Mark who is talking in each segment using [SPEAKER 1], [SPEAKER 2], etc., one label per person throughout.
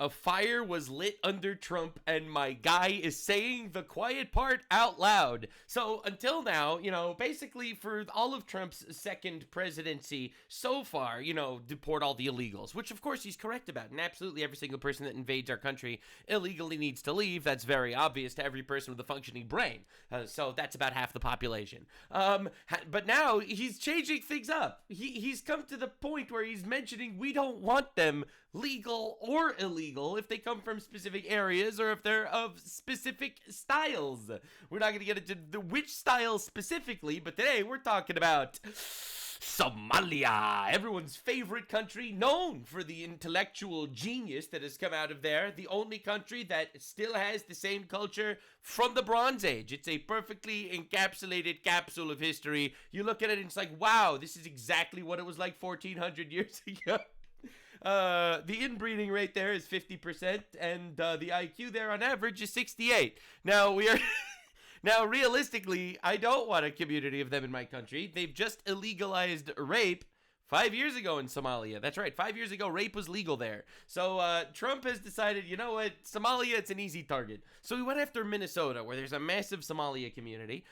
[SPEAKER 1] A fire was lit under Trump, and my guy is saying the quiet part out loud. So until now, you know, basically for all of Trump's second presidency so far, you know, deport all the illegals, which of course he's correct about. And absolutely every single person that invades our country illegally needs to leave. That's very obvious to every person with a functioning brain. So that's about half the population. But now he's changing things up. He's come to the point where he's mentioning we don't want them legal or illegal if they come from specific areas or if they're of specific styles. We're not going to get into the which style specifically, but today we're talking about Somalia, everyone's favorite country, known for the intellectual genius that has come out of there. The only country that still has the same culture from the Bronze Age. It's a perfectly encapsulated capsule of history. You look at it and it's like, wow, this is exactly what it was like 1400 years ago. The inbreeding rate there is 50%, and the IQ there on average is 68. Now, now, realistically, I don't want a community of them in my country. They've just illegalized rape 5 years ago in Somalia. That's right, 5 years ago, rape was legal there. So Trump has decided, you know what, Somalia, it's an easy target. So we went after Minnesota, where there's a massive Somalia community.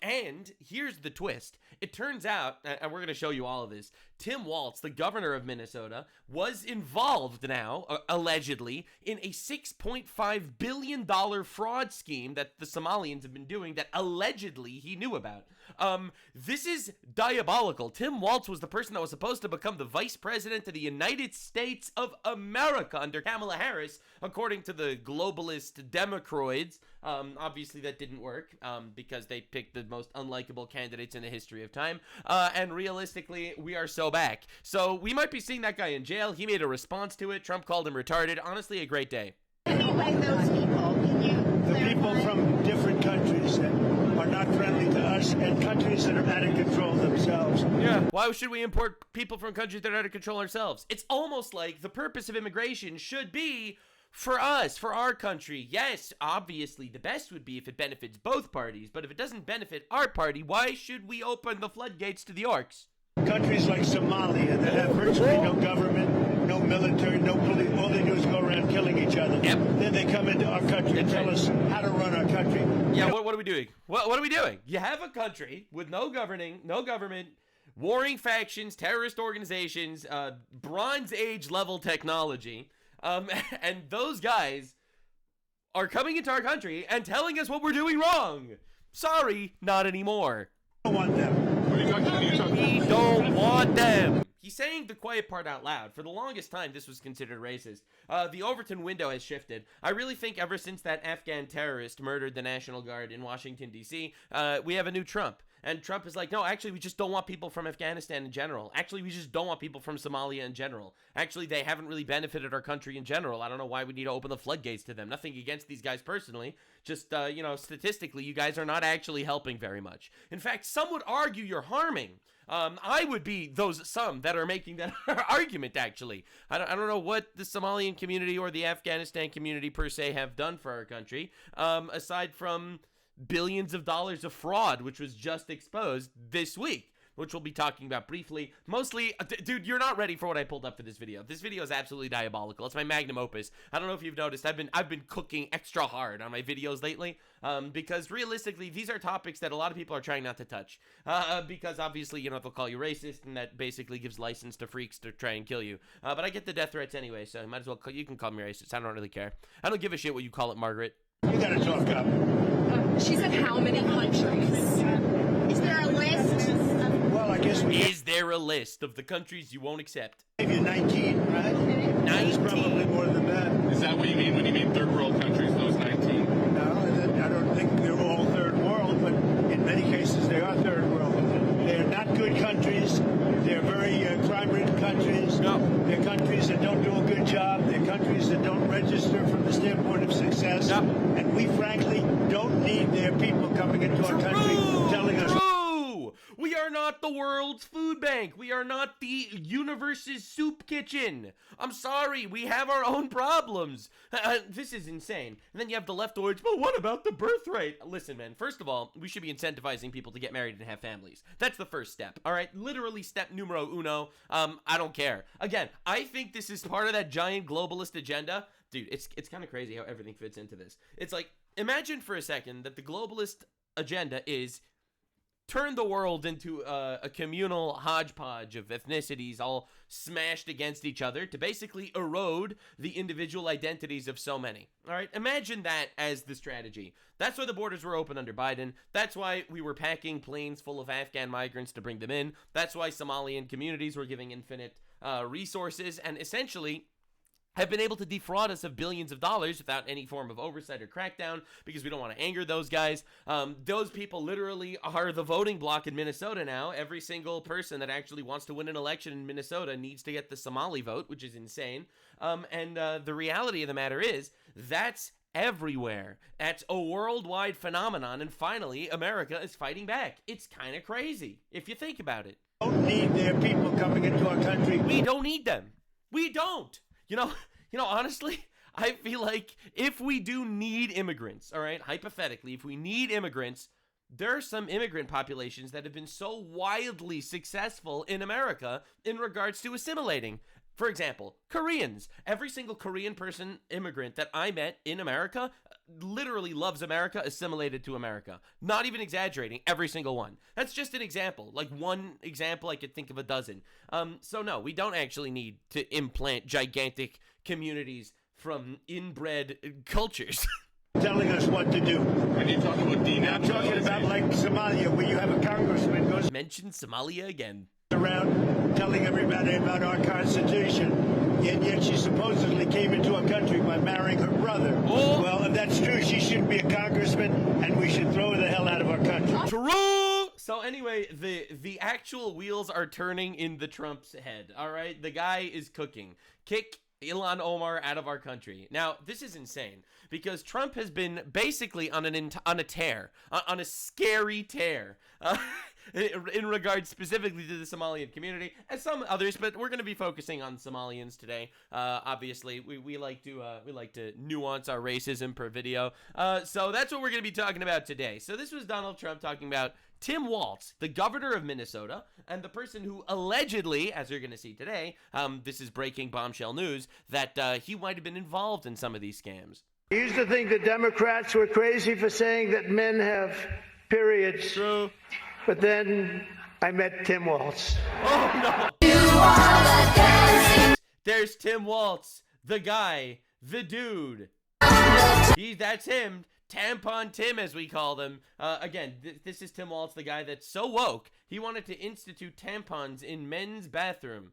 [SPEAKER 1] And here's the twist. It turns out, and we're going to show you all of this, Tim Walz, the governor of Minnesota, was involved now, allegedly, in a $6.5 billion fraud scheme that the Somalians have been doing that allegedly he knew about. This is diabolical. Tim Walz was the person that was supposed to become the vice president of the United States of America under Kamala Harris, according to the globalist Democroids. Obviously that didn't work because they picked the most unlikable candidates in the history of time. And realistically, we are so back. So we might be seeing that guy in jail. He made a response to it. Trump called him retarded. Honestly, a great day.
[SPEAKER 2] Anyway, those people, the people from different countries that are not friendly to us and countries that are out of control themselves.
[SPEAKER 1] Yeah, why should we import people from countries that are out of control ourselves? It's almost like the purpose of immigration should be for us, for our country. Yes, obviously, the best would be if it benefits both parties, but if it doesn't benefit our party, why should we open the floodgates to the orcs?
[SPEAKER 2] Countries like Somalia that have virtually no government, no military, no police, all they do is go around killing each other. Yep. Then they come into our country and tell us how to run our country.
[SPEAKER 1] Yeah, what are we doing? What are we doing? You have a country with no government, warring factions, terrorist organizations, Bronze Age level technology, and those guys are coming into our country and telling us what we're doing wrong. Sorry, not anymore.
[SPEAKER 2] I don't want them.
[SPEAKER 1] We don't want them. He's saying the quiet part out loud. For the longest time, this was considered racist. The Overton window has shifted. I really think ever since that Afghan terrorist murdered the National Guard in Washington, D.C., we have a new Trump. And Trump is like, no, actually, we just don't want people from Afghanistan in general. Actually, we just don't want people from Somalia in general. Actually, they haven't really benefited our country in general. I don't know why we need to open the floodgates to them. Nothing against these guys personally. Just, you know, statistically, you guys are not actually helping very much. In fact, some would argue you're harming. I would be those some that are making that argument, actually. I don't know what the Somalian community or the Afghanistan community per se have done for our country, aside from billions of dollars of fraud, which was just exposed this week, which we'll be talking about briefly. Mostly, dude, you're not ready for what I pulled up for this video. This video is absolutely diabolical. It's my magnum opus. I don't know if you've noticed, I've been cooking extra hard on my videos lately, because realistically, these are topics that a lot of people are trying not to touch, because obviously, you know, they'll call you racist, and that basically gives license to freaks to try and kill you. But I get the death threats anyway, so you might as well you can call me racist. I don't really care. I don't give a shit what you call it, Margaret.
[SPEAKER 2] You gotta talk up.
[SPEAKER 3] She said how many countries?
[SPEAKER 4] Is there a list?
[SPEAKER 2] Well, I guess we...
[SPEAKER 1] Is there a list of the countries you won't accept?
[SPEAKER 2] Maybe 19, right?
[SPEAKER 1] 19?
[SPEAKER 2] It's probably more than that.
[SPEAKER 5] Is that what you mean when you mean third world countries, those 19?
[SPEAKER 2] No, I don't think they're all third world, but in many cases they are third world. They're not good countries. They're very crime-ridden countries.
[SPEAKER 1] No.
[SPEAKER 2] They're countries that don't do a good job. They're countries that don't register from the standpoint of success.
[SPEAKER 1] No.
[SPEAKER 2] And we, frankly, don't need their people coming into our country telling us...
[SPEAKER 1] We are not the world's food bank. We are not the universe's soup kitchen. I'm sorry, we have our own problems. This is insane. And then you have the leftoids, but what about the birth rate? Listen, man, first of all, we should be incentivizing people to get married and have families. That's the first step, all right? Literally step numero uno. I don't care. Again, I think this is part of that giant globalist agenda. Dude, it's kind of crazy how everything fits into this. It's like, imagine for a second that the globalist agenda is turn the world into a communal hodgepodge of ethnicities all smashed against each other to basically erode the individual identities of so many. All right, imagine that as the strategy. That's why the borders were open under Biden. That's why we were packing planes full of Afghan migrants to bring them in. That's why Somalian communities were giving infinite resources and essentially have been able to defraud us of billions of dollars without any form of oversight or crackdown because we don't want to anger those guys. Those people literally are the voting bloc in Minnesota now. Every single person that actually wants to win an election in Minnesota needs to get the Somali vote, which is insane. And the reality of the matter is that's everywhere. That's a worldwide phenomenon. And finally, America is fighting back. It's kind of crazy if you think about it.
[SPEAKER 2] We don't need their people coming into our country.
[SPEAKER 1] We don't need them. We don't. You know, honestly, I feel like if we do need immigrants, all right, hypothetically, if we need immigrants, there are some immigrant populations that have been so wildly successful in America in regards to assimilating. For example, Koreans. Every single Korean immigrant that I met in America literally loves America, assimilated to America. Not even exaggerating, every single one. That's just an example. Like one example, I could think of a dozen. So no, we don't actually need to implant gigantic communities from inbred cultures.
[SPEAKER 2] Telling us what to do.
[SPEAKER 5] And you talk about denationalization.
[SPEAKER 2] I'm talking about like Somalia, where you have a congressman goes
[SPEAKER 1] Mention Somalia again.
[SPEAKER 2] around telling everybody about our Constitution, and yet she supposedly came into our country by marrying her brother.
[SPEAKER 1] Oh.
[SPEAKER 2] Well, if that's true, she shouldn't be a congressman, and we should throw her the hell out of our country.
[SPEAKER 1] True. So anyway, the actual wheels are turning in the Trump's head. All right, the guy is cooking. Kick Ilhan Omar out of our country. Now, this is insane because Trump has been basically on a tear, on a scary tear. In regards specifically to the Somalian community, as some others, but we're going to be focusing on Somalians today. Obviously, we like to nuance our racism per video. So that's what we're going to be talking about today. So this was Donald Trump talking about Tim Walz, the governor of Minnesota, and the person who allegedly, as you're going to see today, this is breaking bombshell news, that he might have been involved in some of these scams.
[SPEAKER 2] I used to think the Democrats were crazy for saying that men have periods.
[SPEAKER 1] True.
[SPEAKER 2] But then I met Tim Walz.
[SPEAKER 1] Oh, no. There's Tim Walz, the guy, the dude. That's him. Tampon Tim, as we call them. Again, this is Tim Walz, the guy that's so woke, he wanted to institute tampons in men's bathroom.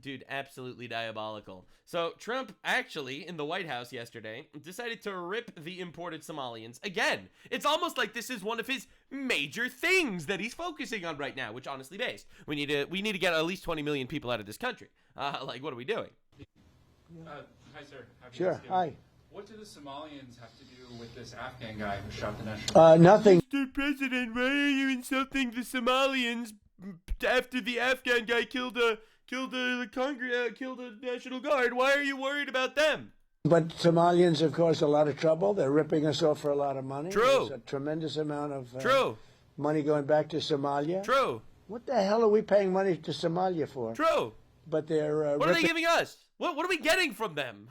[SPEAKER 1] Dude, absolutely diabolical. So Trump actually, in the White House yesterday, decided to rip the imported Somalians again. It's almost like this is one of his major things that he's focusing on right now, which honestly based. We need to get at least 20 million people out of this country. Like, what are we doing?
[SPEAKER 5] Hi, sir. Happy
[SPEAKER 2] Sure,
[SPEAKER 5] Thanksgiving.
[SPEAKER 2] hi.
[SPEAKER 5] What do the Somalians have to do with this Afghan guy who shot the national?
[SPEAKER 2] Nothing.
[SPEAKER 1] Mr. President, why are you insulting the Somalians after the Afghan guy killed a National Guard? Why are you worried about them?
[SPEAKER 6] But Somalians have caused a lot of trouble. They're ripping us off for a lot of money.
[SPEAKER 1] True.
[SPEAKER 6] There's a tremendous amount of
[SPEAKER 1] True.
[SPEAKER 6] money going back to Somalia.
[SPEAKER 1] True.
[SPEAKER 6] What the hell are we paying money to Somalia for?
[SPEAKER 1] True.
[SPEAKER 6] But they're
[SPEAKER 1] What are they giving us? What are we getting from them?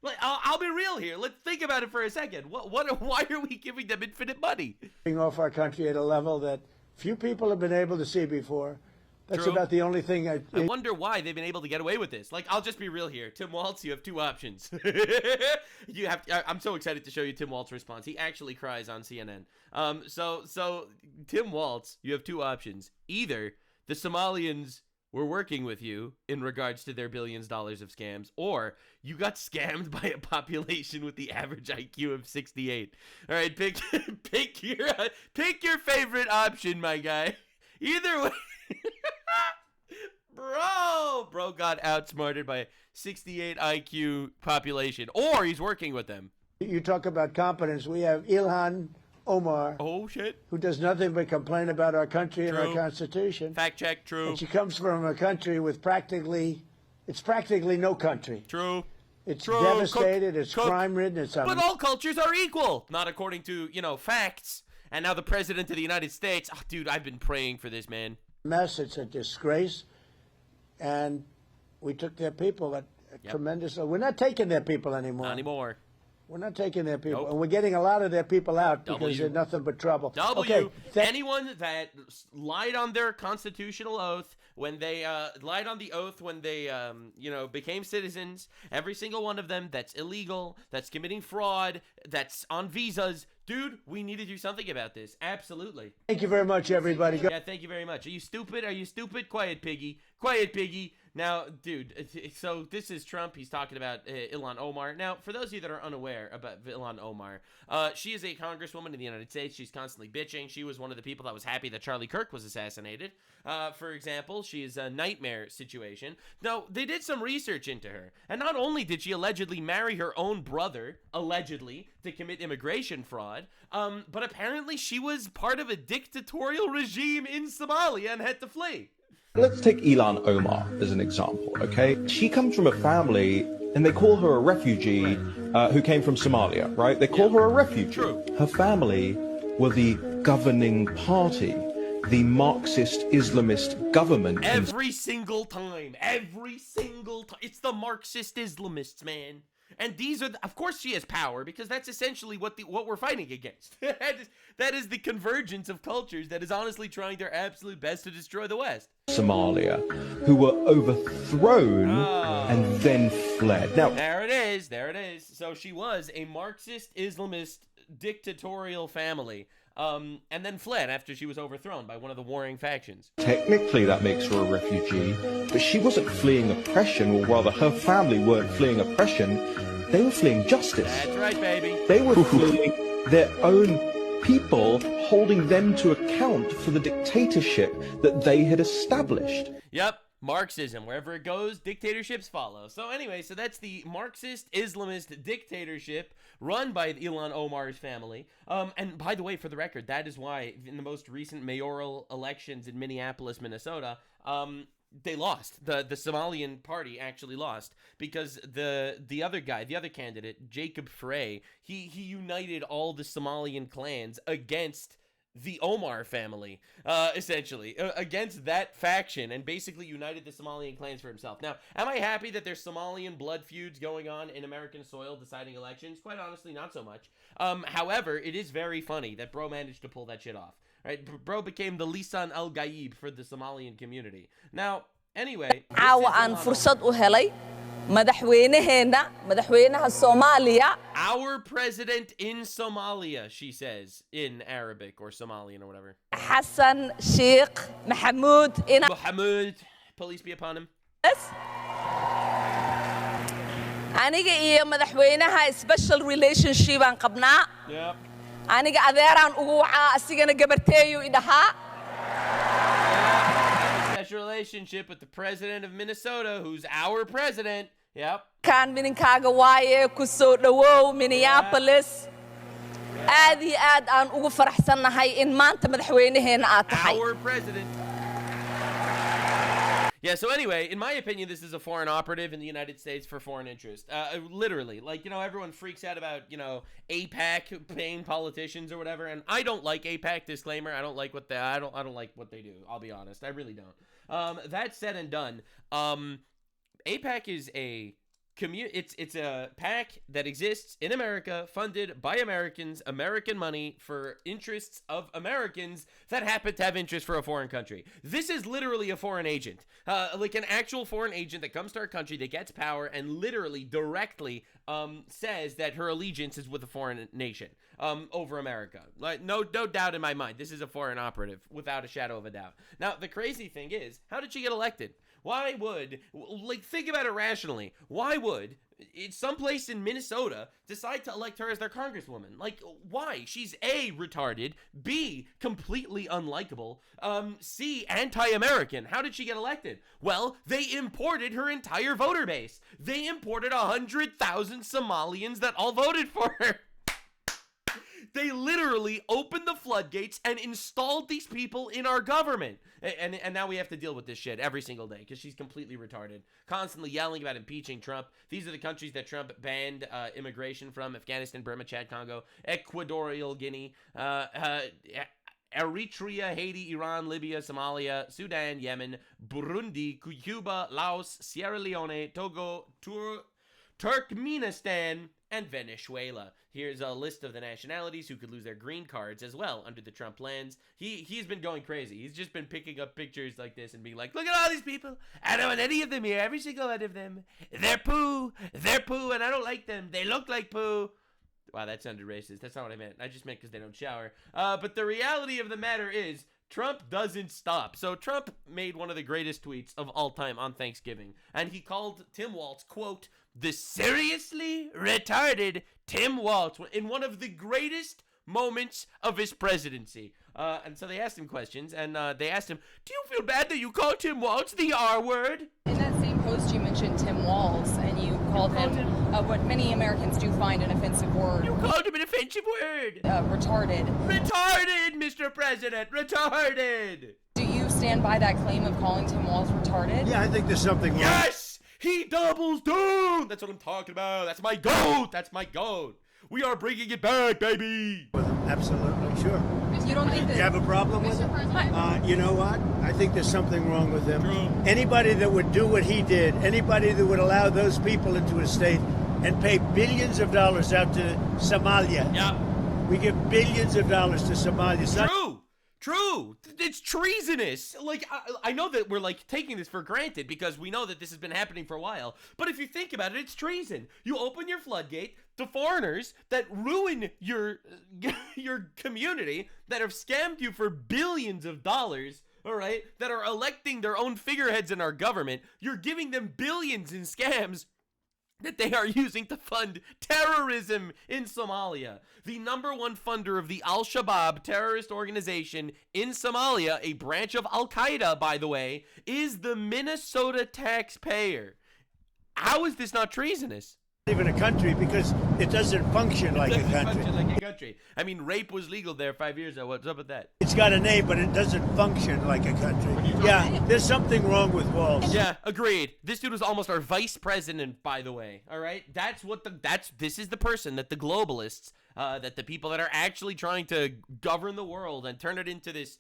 [SPEAKER 1] Like, I'll be real here. Let's think about it for a second. Why are we giving them infinite money?
[SPEAKER 6] ripping off our country at a level that few people have been able to see before. That's
[SPEAKER 1] True.
[SPEAKER 6] about the only thing
[SPEAKER 1] I wonder why they've been able to get away with this. Like, I'll just be real here. Tim Walz, you have two options. I'm so excited to show you Tim Walz's response. He actually cries on CNN. So Tim Walz, you have two options. Either the Somalians were working with you in regards to their billions of dollars of scams, or you got scammed by a population with the average IQ of 68. All right, pick your favorite option, my guy. Either way. Bro got outsmarted by 68 IQ population, or he's working with them.
[SPEAKER 6] You talk about competence. We have Ilhan Omar,
[SPEAKER 1] Oh, shit.
[SPEAKER 6] who does nothing but complain about our country and our
[SPEAKER 1] True.
[SPEAKER 6] Constitution.
[SPEAKER 1] Fact check, true.
[SPEAKER 6] And she comes from a country with practically no country.
[SPEAKER 1] True.
[SPEAKER 6] It's
[SPEAKER 1] True.
[SPEAKER 6] devastated, it's
[SPEAKER 1] Cook.
[SPEAKER 6] crime-ridden, it's
[SPEAKER 1] But all cultures are equal, not according to, facts. And now the president of the United States, oh, dude, I've been praying for this, man.
[SPEAKER 6] mess. It's a disgrace. And we took their people at tremendous. We're not taking their people anymore.
[SPEAKER 1] Not anymore.
[SPEAKER 6] We're not taking their people.
[SPEAKER 1] Nope.
[SPEAKER 6] And we're getting a lot of their people out because
[SPEAKER 1] W.
[SPEAKER 6] they're nothing but trouble.
[SPEAKER 1] W. Anyone that lied on their constitutional oath when they lied on the oath when they became citizens, every single one of them that's illegal, that's committing fraud, that's on visas, dude, we need to do something about this. Absolutely.
[SPEAKER 6] Thank you very much, everybody.
[SPEAKER 1] Yeah, thank you very much. Are you stupid? Are you stupid? Quiet, piggy. Quiet, piggy. Now, dude, so this is Trump. He's talking about Ilhan Omar. Now, for those of you that are unaware about Ilhan Omar, she is a congresswoman in the United States. She's constantly bitching. She was one of the people that was happy that Charlie Kirk was assassinated. For example, she is a nightmare situation. Now, they did some research into her. And not only did she allegedly marry her own brother, allegedly, to commit immigration fraud, but apparently she was part of a dictatorial regime in Somalia and had to flee.
[SPEAKER 7] Let's take Ilhan Omar as an example, okay? She comes from a family, and they call her a refugee who came from Somalia, right? They call her a refugee.
[SPEAKER 1] True.
[SPEAKER 7] Her family were the governing party, the Marxist Islamist government.
[SPEAKER 1] Every single time. It's the Marxist Islamists, man. And these are, of course she has power, because that's essentially what we're fighting against. That is the convergence of cultures that is honestly trying their absolute best to destroy the West.
[SPEAKER 7] Somalia, who were overthrown and then fled. Now,
[SPEAKER 1] there it is. So she was a Marxist Islamist dictatorial family, and then fled after she was overthrown by one of the warring factions.
[SPEAKER 7] technically that makes her a refugee, but she wasn't fleeing oppression, or rather her family weren't fleeing oppression, they were fleeing justice.
[SPEAKER 1] That's right, baby.
[SPEAKER 7] They were fleeing their own people, holding them to account for the dictatorship that they had established.
[SPEAKER 1] Yep. Marxism. Wherever it goes, dictatorships follow. So anyway, so that's the Marxist Islamist dictatorship run by Ilhan Omar's family. And by the way, for the record, that is why in the most recent mayoral elections in Minneapolis, Minnesota, they lost. The Somalian party actually lost because the other guy, the other candidate, Jacob Frey, he united all the Somalian clans against the Omar family, essentially, against that faction, and basically united the Somalian clans for himself. Now, am I happy that there's Somalian blood feuds going on in American soil deciding elections? Quite honestly, not so much. However, it is very funny that bro managed to pull that shit off. Right? Bro became the Lisan al-Gaib for the Somalian community. Now, anyway,
[SPEAKER 8] caawa aan fursad u helay madaxweynaha Soomaaliya.
[SPEAKER 1] Our president in Somalia, she says, in Arabic or Somalian or whatever.
[SPEAKER 8] Hassan Sheikh Mohamud ina
[SPEAKER 1] Mohamud, police be upon him.
[SPEAKER 8] aniga iyo madaxweynaha special relationship aan qabnaa.
[SPEAKER 1] Yep.
[SPEAKER 8] aniga adeeraan ugu wacaa asigana gabarteeyo idhahaa.
[SPEAKER 1] Special relationship with the president of Minnesota, who's our president. Yep.
[SPEAKER 8] Kan mininkaaga waaye ku soo dhawow Minneapolis. aad iyo aad aan ugu faraxsanahay in maanta madaxweynaheena aad tahay.
[SPEAKER 1] Our president. Yeah, so anyway, in my opinion, this is a foreign operative in the United States for foreign interest. Literally. Like, everyone freaks out about, AIPAC paying politicians or whatever, and I don't like AIPAC, disclaimer. I don't like what I don't like what they do. I'll be honest. I really don't. That said and done, AIPAC is a it's a PAC that exists in America, funded by Americans, American money, for interests of Americans that happen to have interest for a foreign country. This is literally a foreign agent, like an actual foreign agent that comes to our country, that gets power, and literally directly says that her allegiance is with a foreign nation over America. Like, no doubt in my mind, this is a foreign operative without a shadow of a doubt. Now, the crazy thing is, how did she get elected? Why would, think about it rationally, why would someplace in Minnesota decide to elect her as their congresswoman? Like, why? She's A, retarded, B, completely unlikable, C, anti-American. How did she get elected? Well, they imported her entire voter base. They imported 100,000 Somalians that all voted for her. They literally opened the floodgates and installed these people in our government. And now we have to deal with this shit every single day because she's completely retarded. Constantly yelling about impeaching Trump. These are the countries that Trump banned immigration from: Afghanistan, Burma, Chad, Congo, Equatorial Guinea, Eritrea, Haiti, Iran, Libya, Somalia, Sudan, Yemen, Burundi, Cuba, Laos, Sierra Leone, Togo, Turkmenistan, and Venezuela. Here's a list of the nationalities who could lose their green cards as well under the Trump plans. He's been going crazy. He's just been picking up pictures like this and being like, look at all these people. I don't want any of them here. Every single one of them. They're poo, and I don't like them. They look like poo. Wow, that sounded racist. That's not what I meant. I just meant because they don't shower. But the reality of the matter is, Trump doesn't stop. So Trump made one of the greatest tweets of all time on Thanksgiving. And he called Tim Walz, quote, the seriously retarded Tim Walz, in one of the greatest moments of his presidency. And so they asked him questions, and they asked him, do you feel bad that you called Tim Walz the R word?
[SPEAKER 3] In that same post, you mentioned Tim Walz, and you called him what many Americans do find an offensive word.
[SPEAKER 1] You called him an offensive word.
[SPEAKER 3] Retarded.
[SPEAKER 1] Retarded, Mr. President, retarded.
[SPEAKER 3] Do you stand by that claim of calling Tim Walz retarded?
[SPEAKER 2] Yeah, I think there's something wrong.
[SPEAKER 1] Yes! He doubles down! That's what I'm talking about. That's my goat. That's my goat. We are bringing it back, baby.
[SPEAKER 2] Absolutely, sure.
[SPEAKER 3] You don't think that...
[SPEAKER 2] You have a problem with it? You know what? I think there's something wrong with him.
[SPEAKER 1] True.
[SPEAKER 2] Anybody that would do what he did, anybody that would allow those people into a state and pay billions of dollars out to Somalia.
[SPEAKER 1] Yeah.
[SPEAKER 2] We give billions of dollars to Somalia.
[SPEAKER 1] True. It's treasonous. Like, I know that we're, like, taking this for granted because we know that this has been happening for a while. But if you think about it, it's treason. You open your floodgate to foreigners that ruin your community, that have scammed you for billions of dollars, all right, that are electing their own figureheads in our government. You're giving them billions in scams that they are using to fund terrorism in Somalia. The #1 funder of the Al-Shabaab terrorist organization in Somalia, a branch of Al-Qaeda, by the way, is the Minnesota taxpayer. How is this not treasonous?
[SPEAKER 2] Even a country because it doesn't function like a country.
[SPEAKER 1] I mean, rape was legal there 5 years ago. What's up with that?
[SPEAKER 2] It's got a name, but it doesn't function like a country. Yeah, there's something wrong with Walz.
[SPEAKER 1] Yeah, agreed. This dude was almost our vice president, by the way. All right, this is the person that the globalists, that the people that are actually trying to govern the world and turn it into this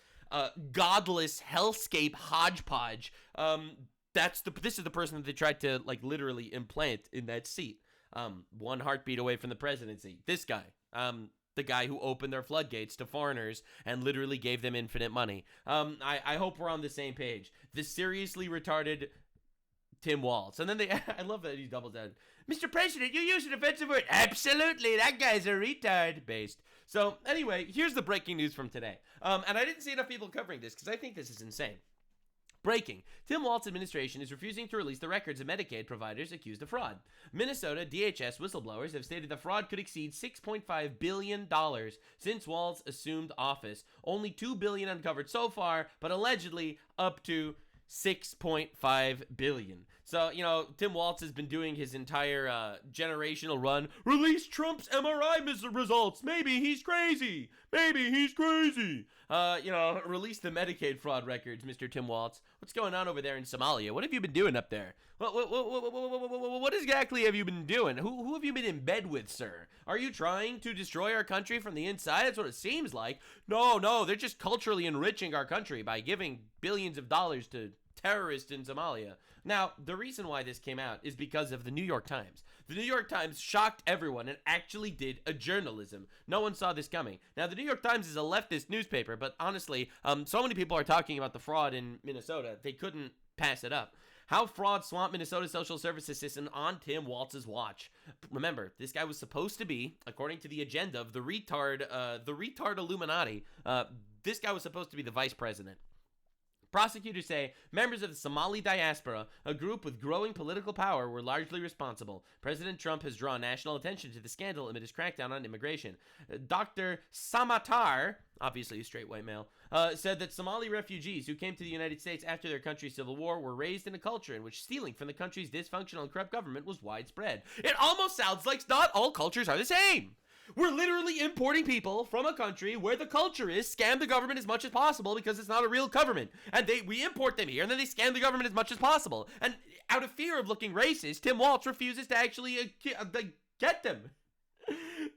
[SPEAKER 1] godless hellscape hodgepodge. This is the person that they tried to, like, literally implant in that seat. One heartbeat away from the presidency. This guy, the guy who opened their floodgates to foreigners and literally gave them infinite money. I hope we're on the same page. The seriously retarded Tim Walz. And then I love that he doubles down. Mr. President, you use an offensive word. Absolutely, that guy's a retard. Based. So anyway, here's the breaking news from today. And I didn't see enough people covering this because I think this is insane. Breaking. Tim Walz's administration is refusing to release the records of Medicaid providers accused of fraud. Minnesota DHS whistleblowers have stated the fraud could exceed $6.5 billion since Walz assumed office. Only $2 billion uncovered so far, but allegedly up to $6.5 billion. So, you know, Tim Walz has been doing his entire generational run. Release Trump's MRI results. Maybe he's crazy. Release the Medicaid fraud records, Mr. Tim Walz. What's going on over there in Somalia? What have you been doing up there? What exactly have you been doing? Who have you been in bed with, sir? Are you trying to destroy our country from the inside? That's what it seems like. No, they're just culturally enriching our country by giving billions of dollars to terrorists in Somalia. Now, the reason why this came out is because of the New York Times. The New York Times shocked everyone and actually did a journalism. No one saw this coming. Now, the New York Times is a leftist newspaper, but honestly, so many people are talking about the fraud in Minnesota, they couldn't pass it up. How fraud swamped Minnesota's social services system on Tim Walz's watch. Remember, this guy was supposed to be, according to the agenda of the retard Illuminati, this guy was supposed to be the vice president. Prosecutors say members of the Somali diaspora, a group with growing political power, were largely responsible. President Trump has drawn national attention to the scandal amid his crackdown on immigration. Dr. Samatar, obviously a straight white male, said that Somali refugees who came to the United States after their country's civil war were raised in a culture in which stealing from the country's dysfunctional and corrupt government was widespread. It almost sounds like not all cultures are the same. We're literally importing people from a country where the culture is scam the government as much as possible because it's not a real government. And we import them here, and then they scam the government as much as possible. And out of fear of looking racist, Tim Walz refuses to actually get them.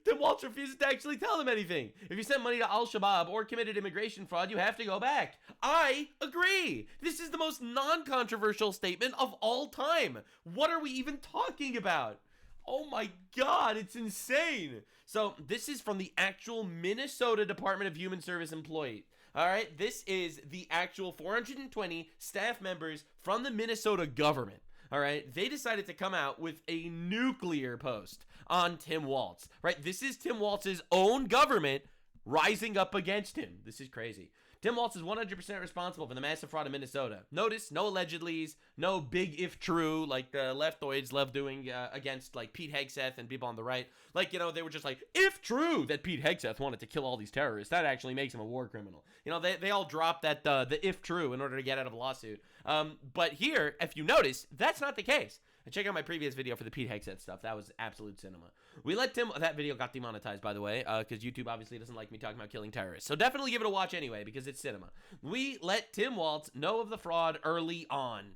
[SPEAKER 1] Tim Walz refuses to actually tell them anything. If you sent money to Al-Shabaab or committed immigration fraud, you have to go back. I agree. This is the most non-controversial statement of all time. What are we even talking about? Oh my God, it's insane. So this is from the actual Minnesota Department of Human Service employee. All right, this is the actual 420 staff members from the Minnesota government. All right, they decided to come out with a nuclear post on Tim Walz, right? This is Tim Walz's own government rising up against him. This is crazy. Tim Walz is 100% responsible for the massive fraud in Minnesota. Notice, no allegedlys, no big if true, like the leftoids love doing against like Pete Hegseth and people on the right. Like, you know, they were just like, if true that Pete Hegseth wanted to kill all these terrorists, that actually makes him a war criminal. You know, they all dropped that the if true in order to get out of a lawsuit. But here, if you notice, that's not the case. And check out my previous video for the Pete Hegseth stuff. That was absolute cinema. We let that video got demonetized, by the way, because YouTube obviously doesn't like me talking about killing terrorists. So definitely give it a watch anyway, because it's cinema. We let Tim Walz know of the fraud early on.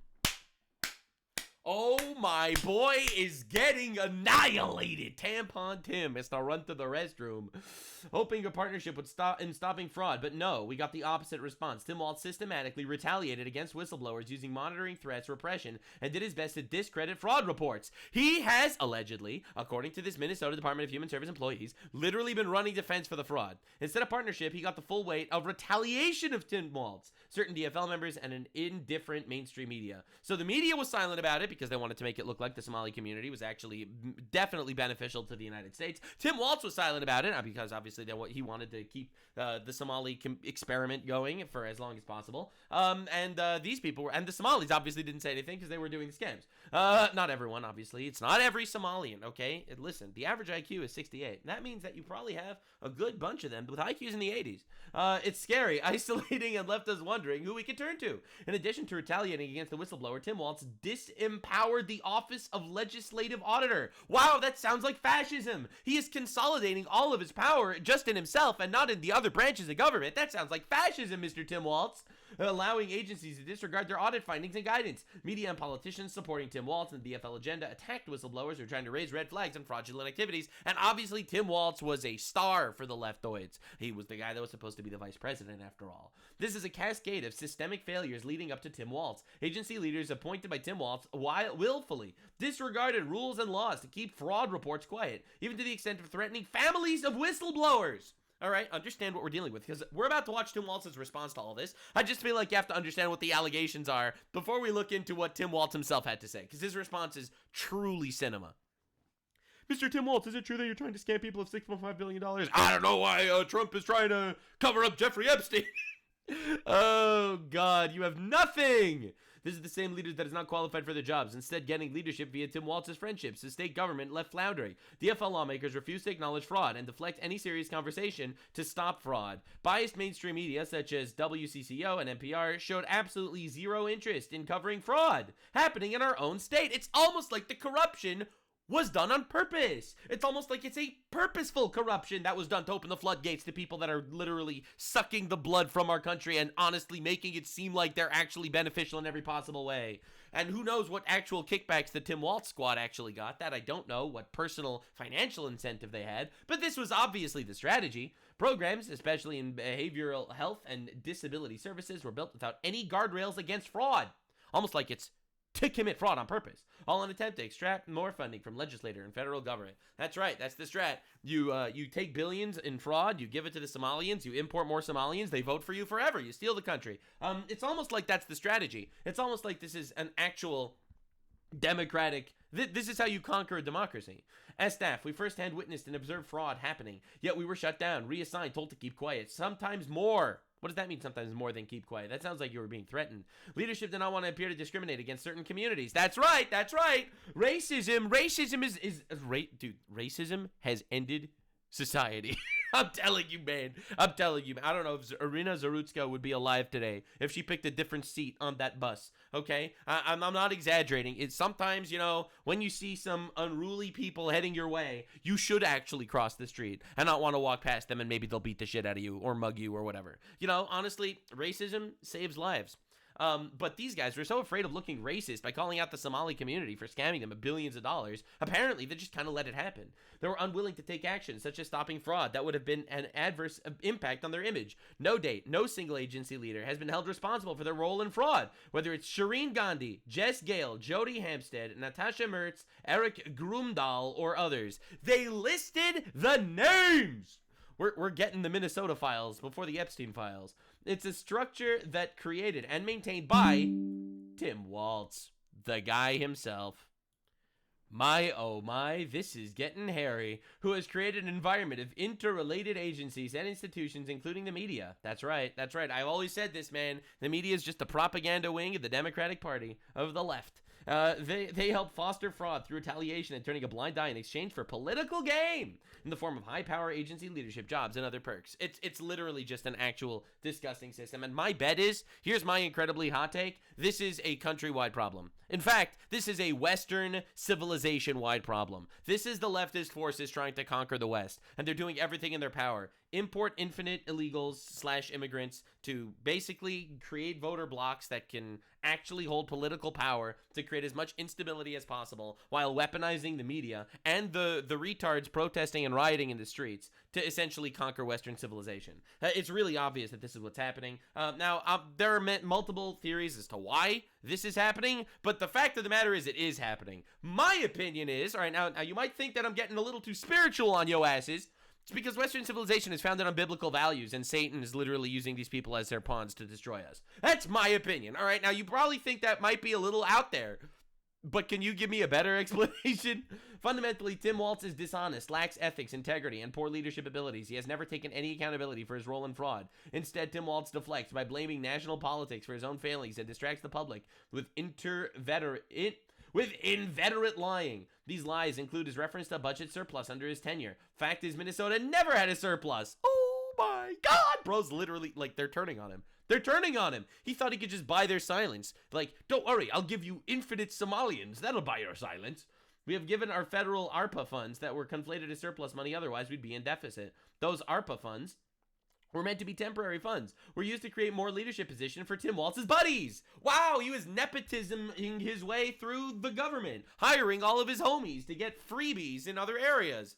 [SPEAKER 1] Oh, my boy is getting annihilated. Tampon Tim has to run to the restroom, hoping a partnership would stop in stopping fraud. But no, we got the opposite response. Tim Walz systematically retaliated against whistleblowers using monitoring, threats, repression, and did his best to discredit fraud reports. He has, allegedly, according to this Minnesota Department of Human Service employees, literally been running defense for the fraud. Instead of partnership, he got the full weight of retaliation of Tim Walz, certain DFL members, and an indifferent mainstream media. So the media was silent about it because they wanted to make it look like the Somali community was actually definitely beneficial to the United States. Tim Walz was silent about it because obviously he wanted to keep the Somali experiment going for as long as possible. These people were, and the Somalis obviously didn't say anything because they were doing the scams. Not everyone, obviously. It's not every Somalian, okay? And listen, the average IQ is 68. That means that you probably have a good bunch of them with IQs in the 80s. It's scary, isolating, and left us wondering who we could turn to. In addition to retaliating against the whistleblower, Tim Walz disempowered the office of legislative auditor. Wow, that sounds like fascism. He is consolidating all of his power just in himself and not in the other branches of government. That sounds like fascism, Mr. Tim Walz. Allowing agencies to disregard their audit findings and guidance. Media and politicians supporting Tim Walz and the DFL agenda attacked whistleblowers who are trying to raise red flags on fraudulent activities. And obviously, Tim Walz was a star for the leftoids. He was the guy that was supposed to be the vice president, after all. This is a cascade of systemic failures leading up to Tim Walz. Agency leaders appointed by Tim Walz willfully disregarded rules and laws to keep fraud reports quiet, even to the extent of threatening families of whistleblowers. All right, understand what we're dealing with, because we're about to watch Tim Walz's response to all this. I just feel like you have to understand what the allegations are before we look into what Tim Walz himself had to say, because his response is truly cinema. Mr. Tim Walz, is it true that you're trying to scam people of $6.5 billion? I don't know why Trump is trying to cover up Jeffrey Epstein. Oh, God, you have nothing. This is the same leader that is not qualified for their jobs, instead getting leadership via Tim Walz's friendships. The state government left floundering. DFL lawmakers refuse to acknowledge fraud and deflect any serious conversation to stop fraud. Biased mainstream media, such as WCCO and NPR, showed absolutely zero interest in covering fraud happening in our own state. It's almost like the corruption was done on purpose. It's almost like it's a purposeful corruption that was done to open the floodgates to people that are literally sucking the blood from our country and honestly making it seem like they're actually beneficial in every possible way. And who knows what actual kickbacks the Tim Walz squad actually got. That I don't know, what personal financial incentive they had, but this was obviously the strategy. Programs, especially in behavioral health and disability services, were built without any guardrails against fraud. Almost like it's to commit fraud on purpose, all in an attempt to extract more funding from legislator and federal government. That's right, that's the strat. You take billions in fraud, you give it to the Somalians, you import more Somalians, they vote for you forever, you steal the country. It's almost like that's the strategy. It's almost like this is an actual democratic, this is how you conquer a democracy. As staff, we firsthand witnessed and observed fraud happening, yet we were shut down, reassigned, told to keep quiet, sometimes more. What does that mean, sometimes more than keep quiet? That sounds like you were being threatened. Leadership did not want to appear to discriminate against certain communities. That's right, that's right. Racism dude, racism has ended society. I'm telling you, man. I don't know if Irina Zarutska would be alive today if she picked a different seat on that bus. okay? I'm not exaggerating. It's sometimes, you know, when you see some unruly people heading your way, you should actually cross the street and not want to walk past them, and maybe they'll beat the shit out of you or mug you or whatever. You know, honestly, racism saves lives. But these guys were so afraid of looking racist by calling out the Somali community for scamming them of billions of dollars. Apparently, they just kind of let it happen. They were unwilling to take action, such as stopping fraud that would have been an adverse impact on their image. No date, no single agency leader has been held responsible for their role in fraud, whether it's Shireen Gandhi, Jess Gale, Jody Hampstead, Natasha Mertz, Eric Grumdahl, or others. They listed the names! We're getting the Minnesota files before the Epstein files. It's a structure that created and maintained by Tim Walz, the guy himself. My, oh my, this is getting hairy. Who has created an environment of interrelated agencies and institutions, including the media. That's right, that's right. I've always said this, man. The media is just the propaganda wing of the Democratic Party, of the left. They help foster fraud through retaliation and turning a blind eye in exchange for political gain in the form of high-power agency leadership jobs and other perks. It's literally just an actual disgusting system. And my bet is, here's my incredibly hot take, this is a countrywide problem. In fact, this is a Western civilization-wide problem. This is the leftist forces trying to conquer the West, and they're doing everything in their power. Import infinite illegals/immigrants to basically create voter blocks that can actually hold political power to create as much instability as possible while weaponizing the media and the retards protesting and rioting in the streets to essentially conquer Western civilization. It's really obvious that this is what's happening. Now, there are multiple theories as to why this is happening, but the fact of the matter is it is happening. My opinion is, all right, now you might think that I'm getting a little too spiritual on yo asses. It's because Western civilization is founded on biblical values, and Satan is literally using these people as their pawns to destroy us. That's my opinion. All right, now you probably think that might be a little out there, but can you give me a better explanation? Fundamentally, Tim Walz is dishonest, lacks ethics, integrity, and poor leadership abilities. He has never taken any accountability for his role in fraud. Instead, Tim Walz deflects by blaming national politics for his own failings and distracts the public with inveterate lying. These lies include his reference to a budget surplus under his tenure. Fact is, Minnesota never had a surplus. Oh my God! Bro's literally, like, they're turning on him. They're turning on him. He thought he could just buy their silence. Like, don't worry, I'll give you infinite Somalians. That'll buy your silence. We have given our federal ARPA funds that were conflated as surplus money, otherwise we'd be in deficit. Those ARPA funds were meant to be temporary funds. Were used to create more leadership position for Tim Walz's buddies. Wow, he was nepotisming his way through the government, hiring all of his homies to get freebies in other areas,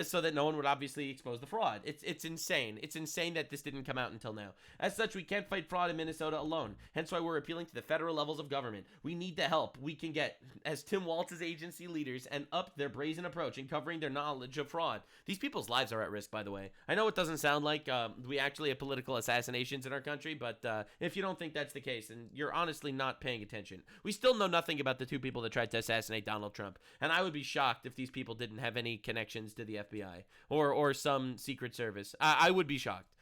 [SPEAKER 1] so that no one would obviously expose the fraud. It's insane. It's insane that this didn't come out until now. As such, we can't fight fraud in Minnesota alone. Hence why we're appealing to the federal levels of government. We need the help we can get as Tim Walz's agency leaders and up their brazen approach in covering their knowledge of fraud. These people's lives are at risk, by the way. I know it doesn't sound like we actually have political assassinations in our country, but if you don't think that's the case, then you're honestly not paying attention. We still know nothing about the two people that tried to assassinate Donald Trump, and I would be shocked if these people didn't have any connections to the FBI or some secret service. I would be shocked.